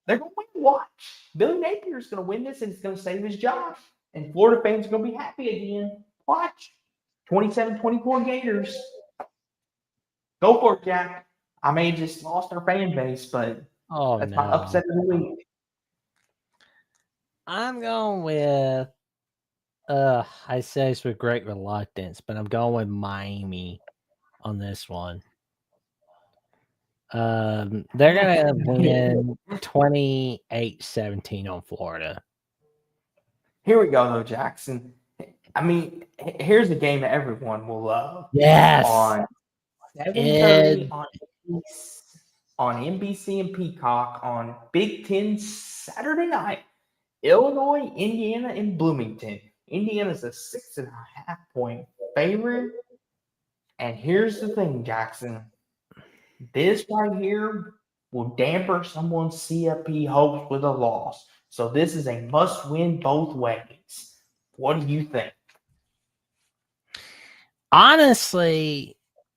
they're going to win. Watch, Billy Napier's going to win this, and it's going to save his job. And Florida fans are going to be happy again. Watch, 27-24 Gators. Go for it, Jack. I may have just lost our fan base, but Oh that's no. my upset of the week. I'm going with I say this with great reluctance, but I'm going with Miami on this one. They're gonna win 28-17 on Florida. Here we go, though, Jackson. I mean, here's a game that everyone will love. Yes. On 7:30 on NBC and Peacock on Big Ten Saturday night. Illinois, Indiana, and Bloomington. Indiana's a 6.5-point favorite. And here's the thing, Jackson. This right here will damper someone's CFP hopes with a loss. So this is a must-win both ways. What do you think? Honestly,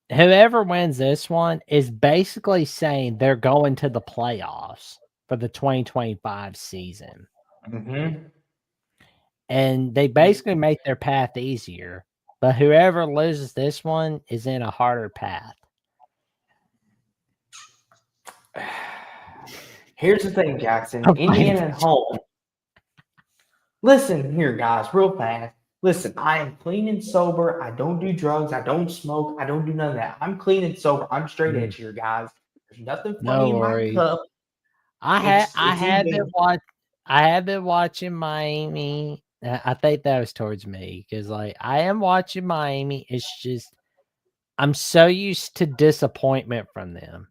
whoever wins this one is basically saying they're going to the playoffs for the 2025 season. Mm-hmm. And they basically make their path easier. But whoever loses this one is in a harder path. Here's the thing, Jackson. Indiana at home. Listen here, guys, real fast. Listen, I am clean and sober. I don't do drugs. I don't smoke. I don't do none of that. I'm clean and sober. I'm straight edge here, guys. There's nothing funny in my cup. I have been watching Miami. I think that was towards me because like I am watching Miami. It's just I'm so used to disappointment from them.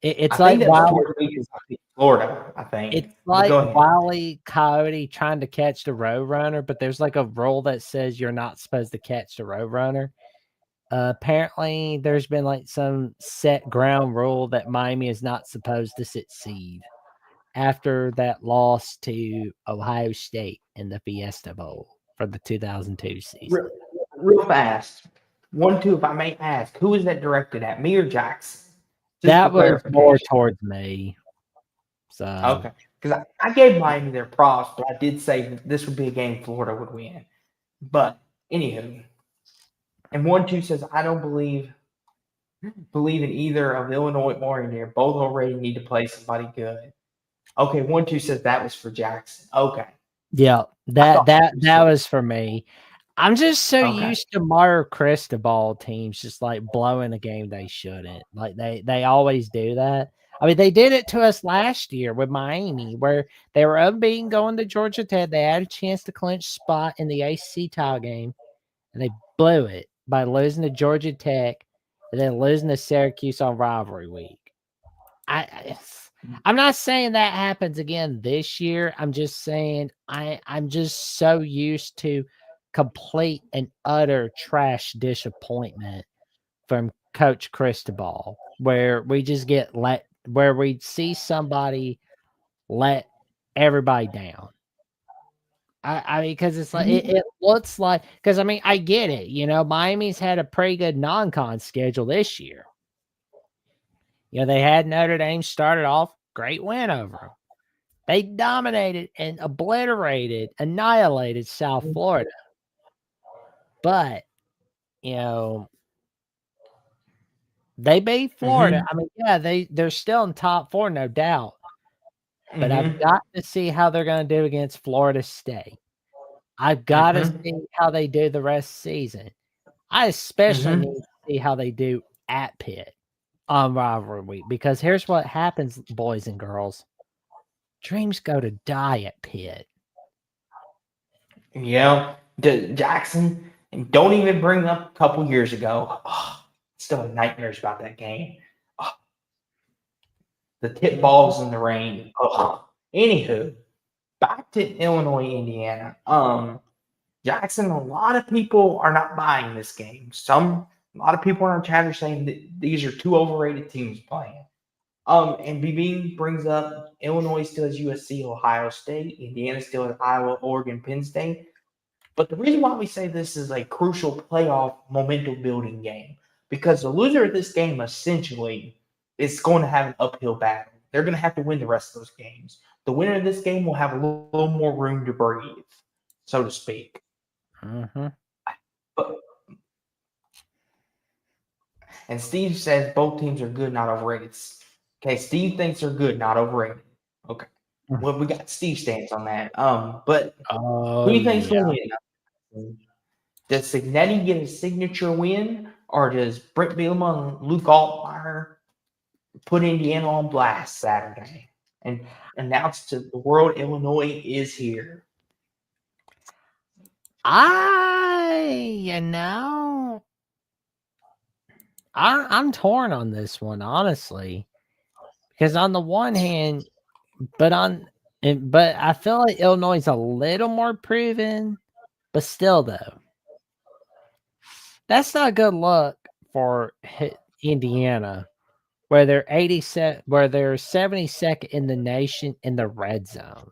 It's I like think that's towards me because I think Florida. I think it's like Wile E. Coyote trying to catch the Roadrunner, but there's like a rule that says you're not supposed to catch the Roadrunner. Apparently, there's been like some set ground rule that Miami is not supposed to succeed after that loss to Ohio State in the Fiesta Bowl for the 2002 season. Real fast. 1-2, if I may ask, who is that directed at? Me or Jackson? Just that was more towards me. So okay, because I gave Miami their props, but I did say that this would be a game Florida would win. But anywho, and 1-2 says I don't believe in either of Illinois or Indiana. Both already need to play somebody good. Okay, 1-2 says that was for Jackson. Okay. Yeah, that was for me. I'm just so used to Mario Cristobal teams just like blowing a game they shouldn't. Like they always do that. I mean, they did it to us last year with Miami, where they were unbeaten going to Georgia Tech. They had a chance to clinch spot in the ACC title game, and they blew it by losing to Georgia Tech and then losing to Syracuse on rivalry week. I'm not saying that happens again this year. I'm just saying I'm just so used to complete and utter trash disappointment from Coach Cristobal, where we just where we see somebody let everybody down. I mean, because it's like Mhm. it looks like because I mean I get it, Miami's had a pretty good non-con schedule this year. They had Notre Dame started off great win over them. They dominated and annihilated South Florida. But you know they beat Florida. Mhm. I mean, yeah, they're still in top 4, no doubt. But I've Mhm. got to see how they're going to do against Florida State. I've got to Mhm. see how they do the rest of the season. I especially need Mhm. to see how they do at Pitt on rivalry week because here's what happens, boys and girls. Dreams go to die at Pitt. Jackson, and don't even bring up a couple years ago. Oh, still have nightmares about that game. Oh, the tip Mhm. balls in the rain. Oh. Anywho, back to Illinois, Indiana. Jackson, a lot of people are not buying this game. A lot of people in our chat are saying that these are two overrated teams playing. And BB brings up Illinois still has USC, Ohio State, Indiana still has Iowa, Oregon, Penn State. But the reason why we say this is a crucial playoff momentum building game because the loser of this game essentially is going to have an uphill battle. They're going to have to win the rest of those games. The winner of this game will have a little more room to breathe, so to speak. Mhm. But and Steve says both teams are good, not overrated. Okay, Steve thinks they're good, not overrated. Okay. Well, we got Steve stance on that. But who do Oh you think's yeah. gonna win? Does Signetti get a signature win, or does Brent Bielema and Luke Altmaier put Indiana on blast Saturday and announce to the world Illinois is here? I you know I'm torn on this one, honestly. Because on the one hand, but I feel like Illinois is a little more proven, but still though. That's not a good look for Indiana, where they're 72nd in the nation in the red zone.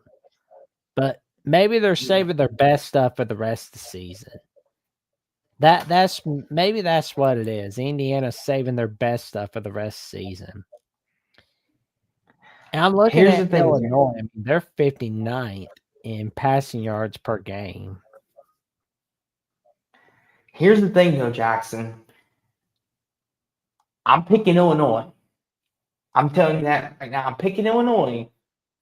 But maybe they're saving their best stuff for the rest of the season. Maybe that's what it is. Indiana's saving their best stuff for the rest of the season. And I'm looking Here's at the thing. Illinois. I mean, they're 59th in passing yards per game. Here's the thing, though, Jackson. I'm picking Illinois. I'm telling you that right now. I'm picking Illinois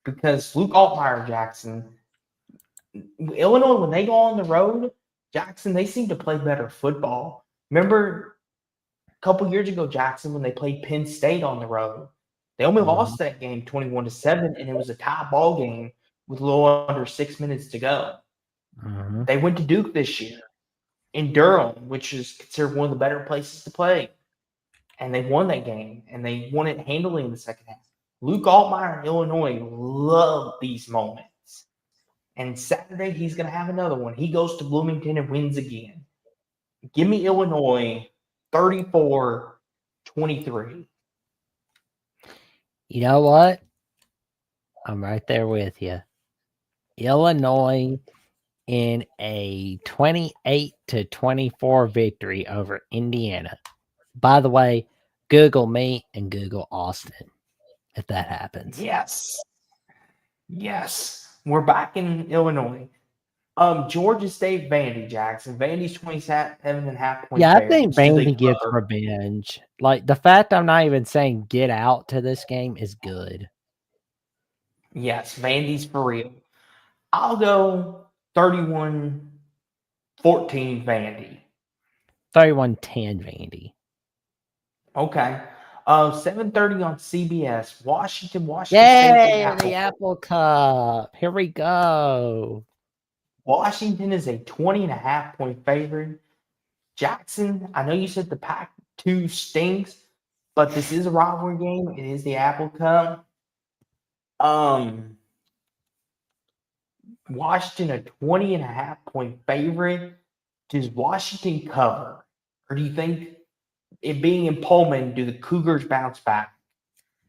because Luke Altmaier, Jackson, Illinois, when they go on the road, Jackson, they seem to play better football. Remember a couple years ago, Jackson, when they played Penn State on the road, they only Mhm, lost that game 21-7, and it was a tie ball game with a little under 6 minutes to go. mhm. They went to Duke this year in Durham, which is considered one of the better places to play. And they won that game, and they won it handily in the second half. Luke Altmaier in Illinois love these moments. And Saturday, he's going to have another one. He goes to Bloomington and wins again. Give me Illinois 34-23. You know what? I'm right there with you. Illinois in a 28-24 victory over Indiana. By the way, Google me and Google Austin if that happens. Yes. Yes. We're back in Illinois. Georgia State, Vandy, Jackson. Vandy's 27.5 point Yeah, I favorites. think Do they Vandy gets cover? revenge. Like the fact I'm not even saying get out to this game is good. Yes, Vandy's for real. I'll go 31-14 Vandy. 31-10 Vandy. Okay. 7:30 on CBS. Washington State and Yay, the Apple. Apple Cup. Here we go. Washington is a 20.5 point favorite. Jackson, I know you said the Pac-2 stinks, but this is a rivalry game. It is the Apple Cup. Washington a 20.5 point favorite. Does Washington cover, or do you think it being in Pullman, do the Cougars bounce back?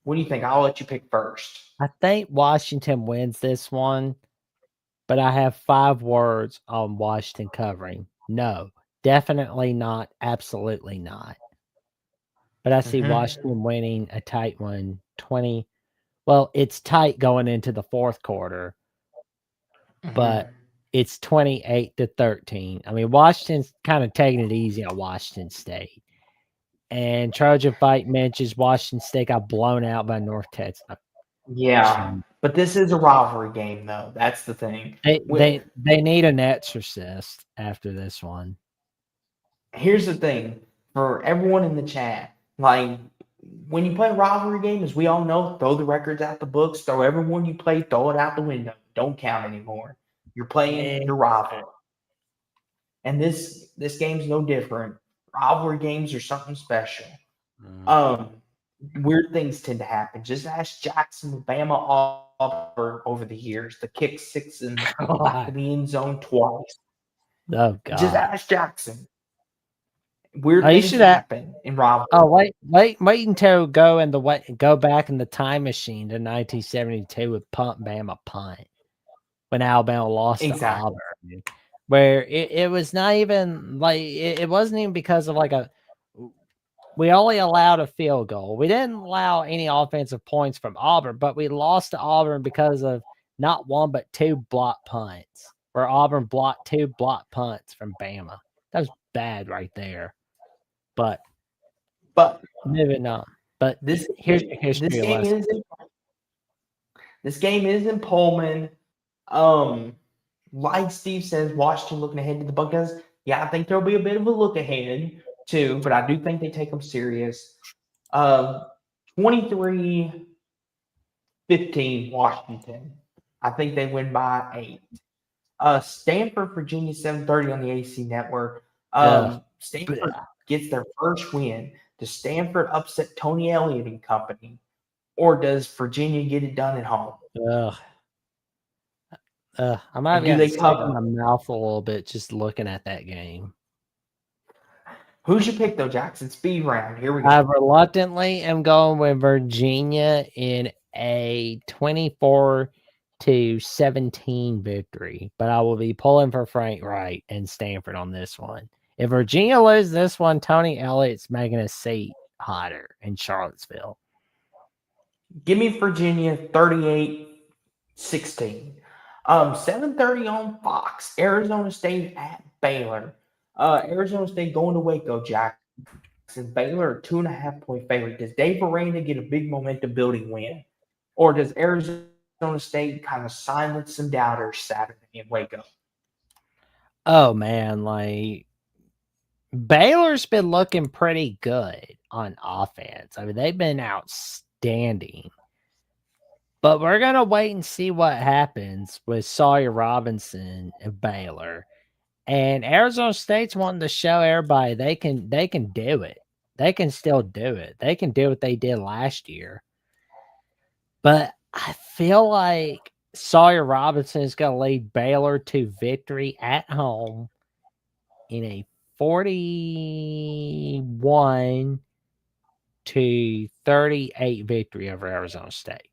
What do you think? I'll let you pick first. I think Washington wins this one, but I have 5 words on Washington covering. No, definitely not. Absolutely not. But I see Mm-hmm. Washington winning a tight one, 20. Well, it's tight going into the fourth quarter, Mm-hmm. but it's 28-13. I mean, Washington's kind of taking it easy on Washington State. And Trojan Fight mentions Washington State got blown out by North Texas. Yeah, but this is a rivalry game, though. That's the thing. They need an exorcist after this one. Here's the thing for everyone in the chat. Like, when you play a rivalry game, as we all know, throw the records out the books, throw everyone you play, throw it out the window. Don't count anymore. You're playing your rival. And this game's no different. Rivalry games are something special. Weird things tend to happen. Just ask Jackson, Bama, Auburn over the years. The kick six in the back of the end zone twice. Oh Just God! ask Jackson. Weird Oh, you things should have. happen in rivalry. Oh wait until go back in the time machine to 1972 with Punt Bama Punt when Alabama lost to Exactly. Auburn, where it was not even like it wasn't even because of like we only allowed a field goal. We didn't allow any offensive points from Auburn, but we lost to Auburn because of not one but 2 block punts, where Auburn blocked 2 block punts from Bama. That was bad right there. But moving on. But here's your history lesson. This game is in Pullman. Like Steve says, Washington looking ahead to the Buckeyes. Yeah, I think there'll be a bit of a look ahead too, but I do think they take them serious. 23-15 Washington. I think they win by 8. Stanford, Virginia, 7:30 on the AC network. Stanford gets their first win. Does Stanford upset Tony Elliott and company, or does Virginia get it done at home? I might be sick in my mouth a little bit just looking at that game. Who's your pick though, Jackson? Speed round. Here we go. I reluctantly am going with Virginia in a 24-17 victory, but I will be pulling for Frank Wright and Stanford on this one. If Virginia loses this one, Tony Elliott's making a seat hotter in Charlottesville. Give me Virginia 38-16. 7:30 on Fox. Arizona State at Baylor. Arizona State going to Waco, Jackson. Baylor, a 2.5-point favorite. Does Dave Aranda get a big momentum building win? Or does Arizona State kind of silence some doubters Saturday in Waco? Oh, man. Like, Baylor's been looking pretty good on offense. I mean, they've been outstanding. But we're going to wait and see what happens with Sawyer Robinson and Baylor. And Arizona State's wanting to show everybody they can do it. They can still do it. They can do what they did last year. But I feel like Sawyer Robinson is going to lead Baylor to victory at home in a 41-38 victory over Arizona State.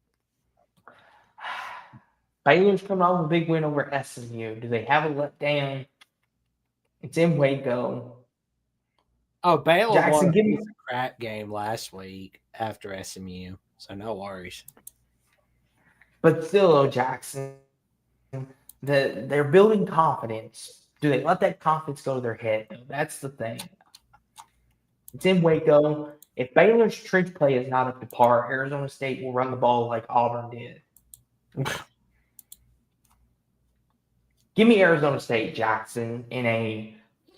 Baylor's coming off a big win over SMU. Do they have a letdown? It's in Waco. Oh, Baylor Jackson, won a crap game last week after SMU, so no worries. But still, though, Jackson, they're building confidence. Do they let that confidence go to their head? That's the thing. It's in Waco. If Baylor's trench play is not up to par, Arizona State will run the ball like Auburn did. Give me Arizona State, Jackson, in a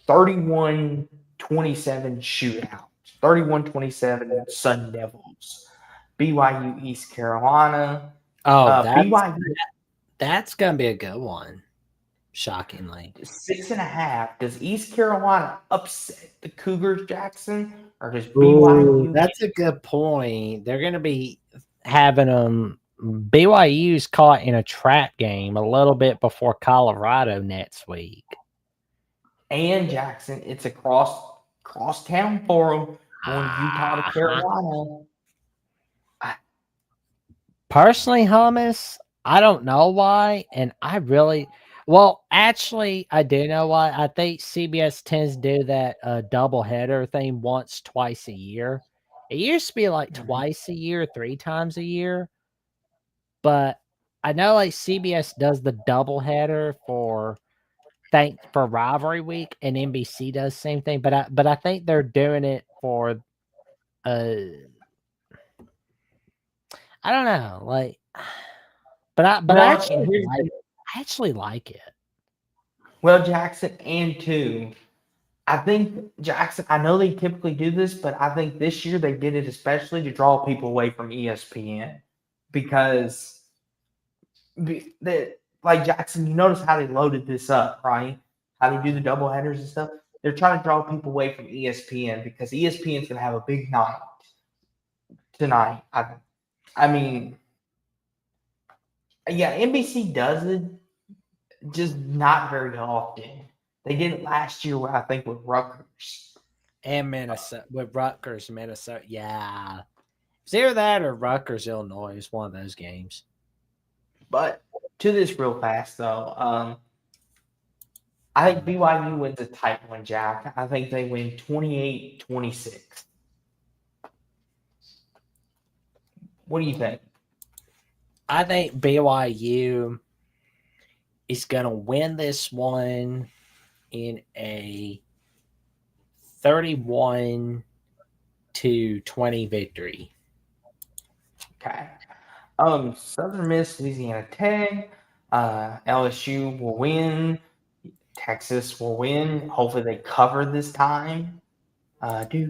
31-27 shootout. 31-27 Sun Devils. BYU, East Carolina. Oh, BYU. That's going to be a good one, shockingly. 6.5. Does East Carolina upset the Cougars, Jackson? Or does BYU? That's a good point. They're going to be having them. BYU's caught in a trap game a little bit before Colorado next week. And Jackson, it's a cross town for them going Utah to Carolina. Personally, hummus, I don't know why, and actually, I do know why. I think CBS tends to do that double header thing once, twice a year. It used to be like twice a year, 3 times a year, but I know like CBS does the double header for rivalry week, and NBC does the same thing. But I think they're doing it for uh I don't know, like, but I Well, actually like it. I actually like it. well, Jackson, and two, I think Jackson. I know they typically do this, but I think this year they did it especially to draw people away from ESPN because like Jackson, you notice how they loaded this up, right? How they do the double headers and stuff. They're trying to draw people away from ESPN because ESPN's going to have a big night tonight. I mean, yeah, NBC does it, just not very often. They did it last year, I think, with Rutgers. And Minnesota with Rutgers, Minnesota. Yeah. It's either that or Rutgers, Illinois. It's one of those games. But to this real fast, though, I think BYU wins a tight one, Jack. I think they win 28-26. What do you think? I think BYU is going to win this one in a 31-20 victory. Okay. Southern Miss, Louisiana Tech, LSU will win. Texas will win. Hopefully they cover this time. Okay.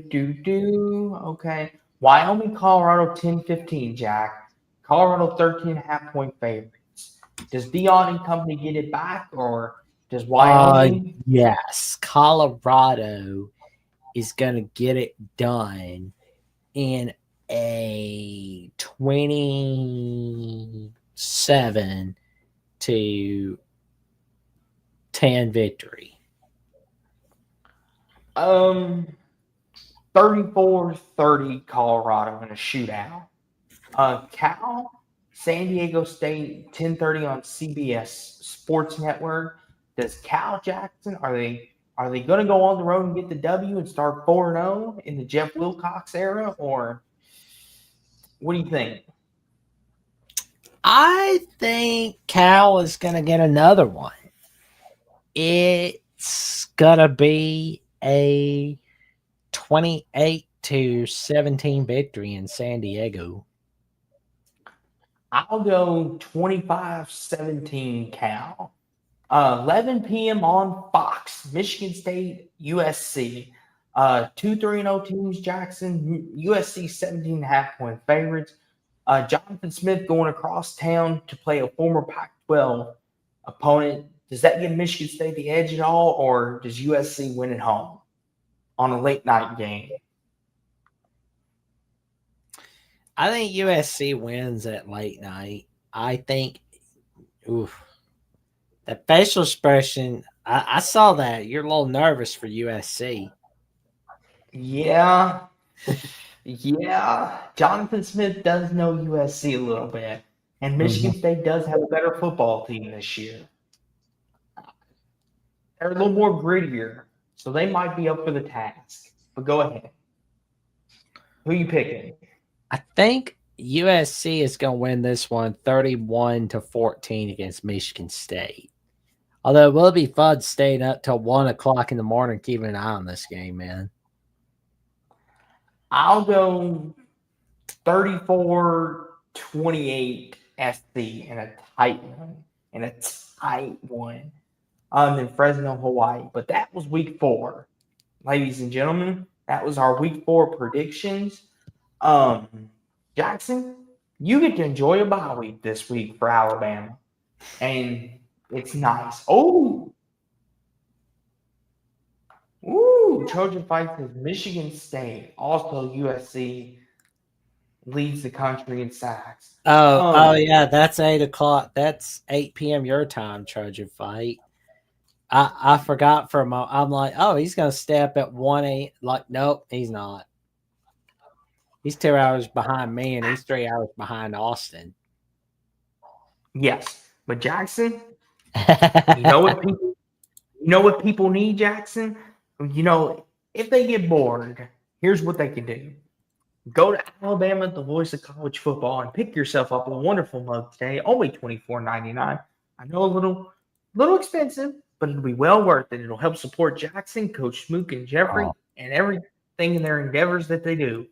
Wyoming, Colorado, 10-15, Jack. Colorado, 13.5-point favorites. Does Dion and company get it back, or does Wyoming? Yes. Colorado is going to get it done in a 27-10 victory. 34-30 Colorado in a shootout. Cal, San Diego State, 10:30 on CBS Sports Network. Does Cal Jackson, are they going to go on the road and get the W and start 4-0 in the Jeff Wilcox era, or what do you think? I think Cal is going to get another one. It's going to be a 28-17 victory in San Diego. I'll go 25-17 Cal. 11 p.m. on Fox, Michigan State, USC. 2-3-0 teams, Jackson. USC 17.5-point favorites. Jonathan Smith going across town to play a former Pac-12 opponent. Does that give Michigan State the edge at all, or does USC win at home on a late night game? I think USC wins at late night. I think, the facial expression, I saw that. You're a little nervous for USC. Yeah. Yeah. Jonathan Smith does know USC a little bit. And Michigan State does have a better football team this year. They're a little more grittier, so they might be up for the task. But go ahead. Who are you picking? I think USC is going to win this one 31-14 against Michigan State. Although it will be fun staying up till 1 o'clock in the morning keeping an eye on this game, man. I'll go 34-28 SC in a tight one. In Fresno, Hawaii. But that was week 4. Ladies and gentlemen, that was our week 4 predictions. Jackson, you get to enjoy a bye week this week for Alabama. And it's nice. Trojan fights with Michigan State. Also, USC leads the country in sacks. Oh yeah, that's 8 o'clock. That's 8 p.m. your time, Trojan fight. I forgot for a moment. I'm like, oh, he's gonna step at 1 8. Like, nope, he's not. He's 2 hours behind me, and he's 3 hours behind Austin. Yes, but Jackson, you know what people need, Jackson? If they get bored, here's what they can do. Go to Alabama, the voice of college football, and pick yourself up a wonderful mug today, only $24.99. I know a little expensive, but it'll be well worth it. It'll help support Jackson, Coach Smook, and Jeffrey, Oh, and everything in their endeavors that they do.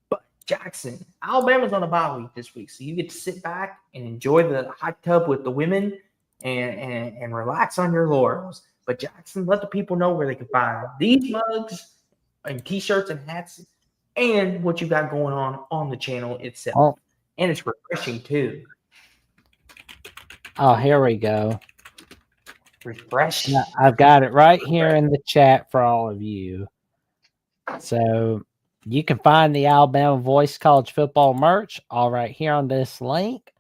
But Jackson, Alabama's on a bye week this week, so you get to sit back and enjoy the hot tub with the women and relax on your laurels. But Jackson, let the people know where they can find these mugs and t-shirts and hats and what you got going on the channel itself. oh, And it's refreshing too. oh, here we go. Refreshing. Yeah, I've got it right here in the chat for all of you. So you can find the Alabama Voice College Football merch all right here on this link,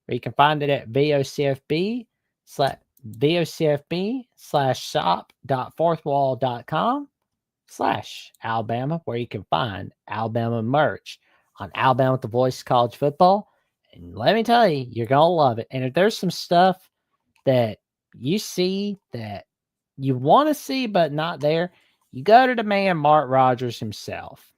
or you can find it at vocfb/shop.fourthwall.com/Alabama, where you can find Alabama merch on Alabama with the Voice College Football. And let me tell you, you're gonna love it. And if there's some stuff that you see that you want to see but not there, you go to the man Mark Rogers himself.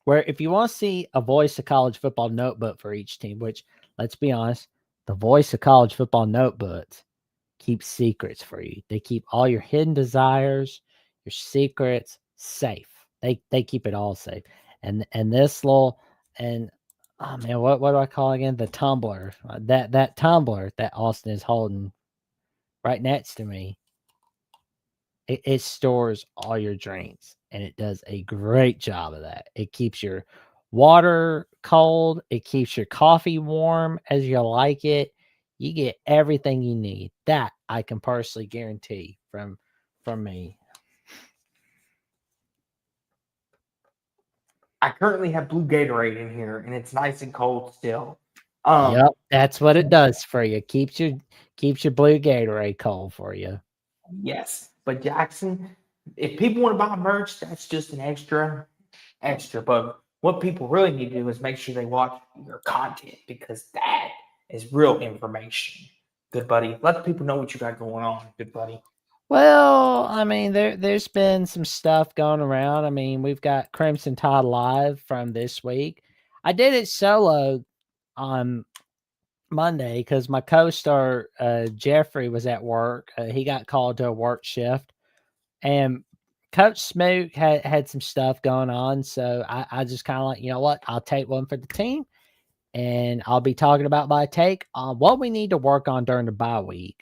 Where if you want to see a voice of college football notebook for each team, which let's be honest, the voice of college football notebooks keep secrets for you. They keep all your hidden desires, your secrets safe. They keep it all safe. And this little and oh man, what do I call it again? The tumbler. That tumbler that Austin is holding right next to me. It stores all your drinks and it does a great job of that. It keeps your water cold, it keeps your coffee warm as you like it. You get everything you need. That I can personally guarantee from me. I currently have blue Gatorade in here, and it's nice and cold still. Yep, that's what it does for you. Keeps your blue Gatorade cold for you. Yes, but Jackson, if people want to buy merch, that's just an extra. But what people really need to do is make sure they watch your content because that is real information. Good buddy. Let the people know what you got going on, good buddy. Well, I mean, there's been some stuff going around. I mean, we've got Crimson Tide Live from this week. I did it solo on Monday because my co-star Jeffrey was at work. He got called to a work shift, and Coach Smook had some stuff going on. So I just kind of like, you know what? I'll take one for the team, and I'll be talking about my take on what we need to work on during the bye week.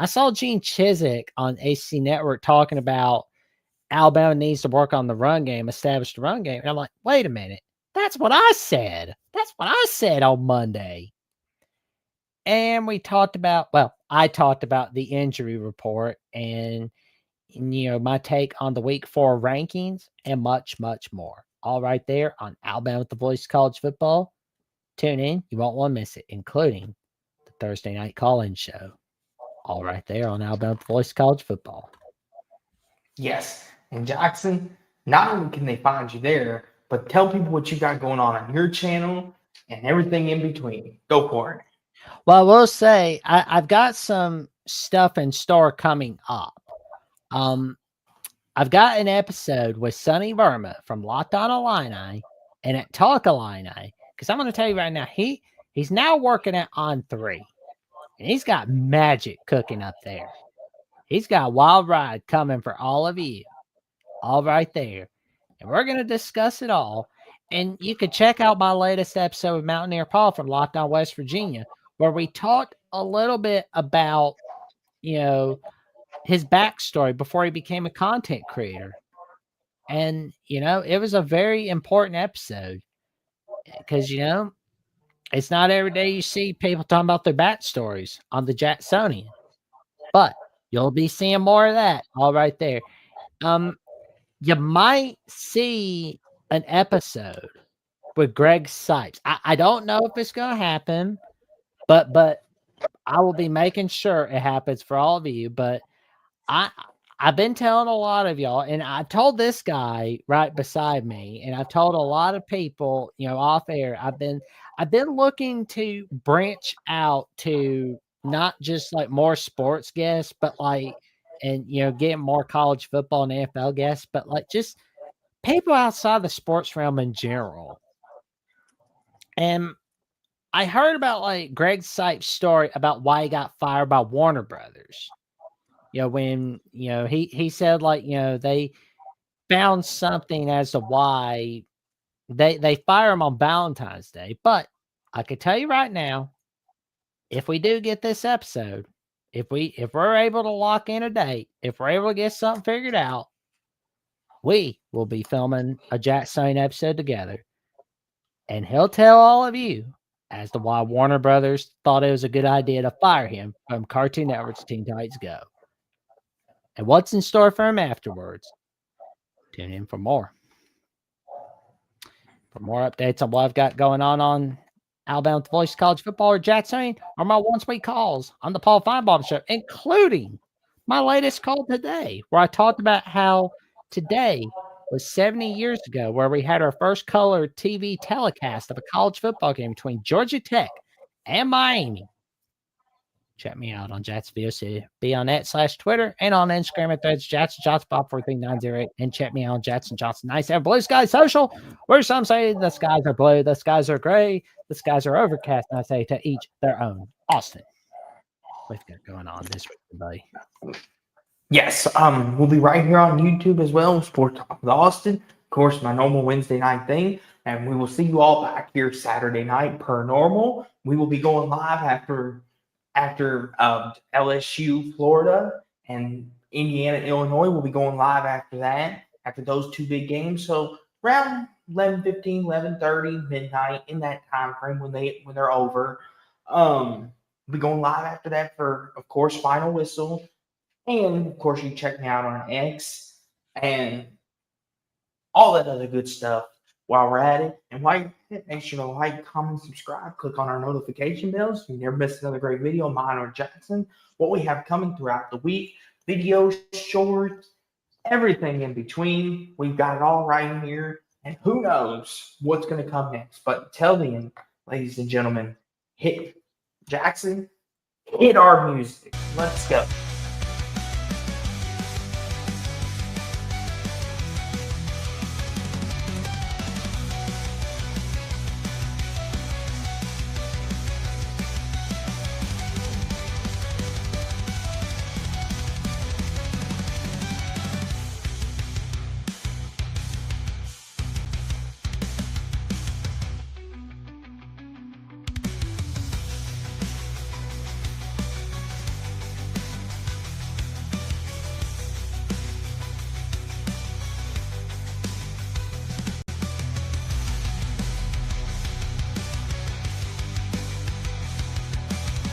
I saw Gene Chizik on AC Network talking about Alabama needs to work on the run game, establish the run game. And I'm like, wait a minute. That's what I said. That's what I said on Monday. And I talked about the injury report and my take on the week 4 rankings and much, much more. All right there on Alabama with the Voice College Football. Tune in. You won't want to miss it, including the Thursday night call-in show. All right there on Alabama with the Voice College Football. Yes. And Jackson, not only can they find you there, but tell people what you got going on your channel and everything in between. Go for it. Well, I will say I've got some stuff in store coming up. I've got an episode with Sonny Burma from Locked On Illini and at Talk Illini. Because I'm going to tell you right now, he's now working at On3. And he's got magic cooking up there. He's got a wild ride coming for all of you. All right there. And we're going to discuss it all. And you can check out my latest episode with Mountaineer Paul from Locked On West Virginia, where we talked a little bit about, his backstory before he became a content creator. And, it was a very important episode because, it's not every day you see people talking about their backstories on the Jacksonian, but you'll be seeing more of that all right there. You might see an episode with Greg Sipes. I don't know if it's going to happen, but I will be making sure it happens for all of you. But I've been telling a lot of y'all, and I told this guy right beside me, and I've told a lot of people, off air. I've been looking to branch out to not just like more sports guests, but and get more college football and NFL guests, but like just people outside the sports realm in general. And I heard about like Greg Sipes' story about why he got fired by Warner Brothers. When he said like they found something as to why they fire him on Valentine's Day. But I could tell you right now, if we do get this episode, if we're able to lock in a date, if we're able to get something figured out, we will be filming a Jack Sane episode together. And he'll tell all of you as to why Warner Brothers thought it was a good idea to fire him from Cartoon Network's Teen Titans Go. And what's in store for him afterwards? Tune in for more. For more updates on what I've got going on Alabama The Voice of College Football or Jack Sane, or my once-a-week calls on the Paul Feinbaum Show, including my latest call today, where I talked about how today was 70 years ago, where we had our first color TV telecast of a college football game between Georgia Tech and Miami. Check me out on Jats VOC. Be on /Twitter and on Instagram at Threads, Jats Bob 43908, and check me out on Jats and Johnson Nice and Blue Sky Social, where some say the skies are blue, the skies are gray, the skies are overcast, and I say to each their own. Austin, what's got going on this week, buddy? Yes, we'll be right here on YouTube as well, Sport Talk with Austin. Of course, my normal Wednesday night thing, and we will see you all back here Saturday night per normal. We will be going live after LSU, Florida, and Indiana, Illinois. We'll be going live after that, after those two big games. So around 11:15, 11:30, midnight, in that time frame when they're over. We'll be going live after that for, of course, Final Whistle. And, of course, you check me out on X and all that other good stuff while we're at it. And while you're at it, make sure to like, comment, subscribe, click on our notification bells so you never miss another great video of mine or Jackson. What we have coming throughout the week, videos, shorts, everything in between. We've got it all right here. And who knows what's going to come next. But until then, ladies and gentlemen, hit Jackson, hit our music. Let's go.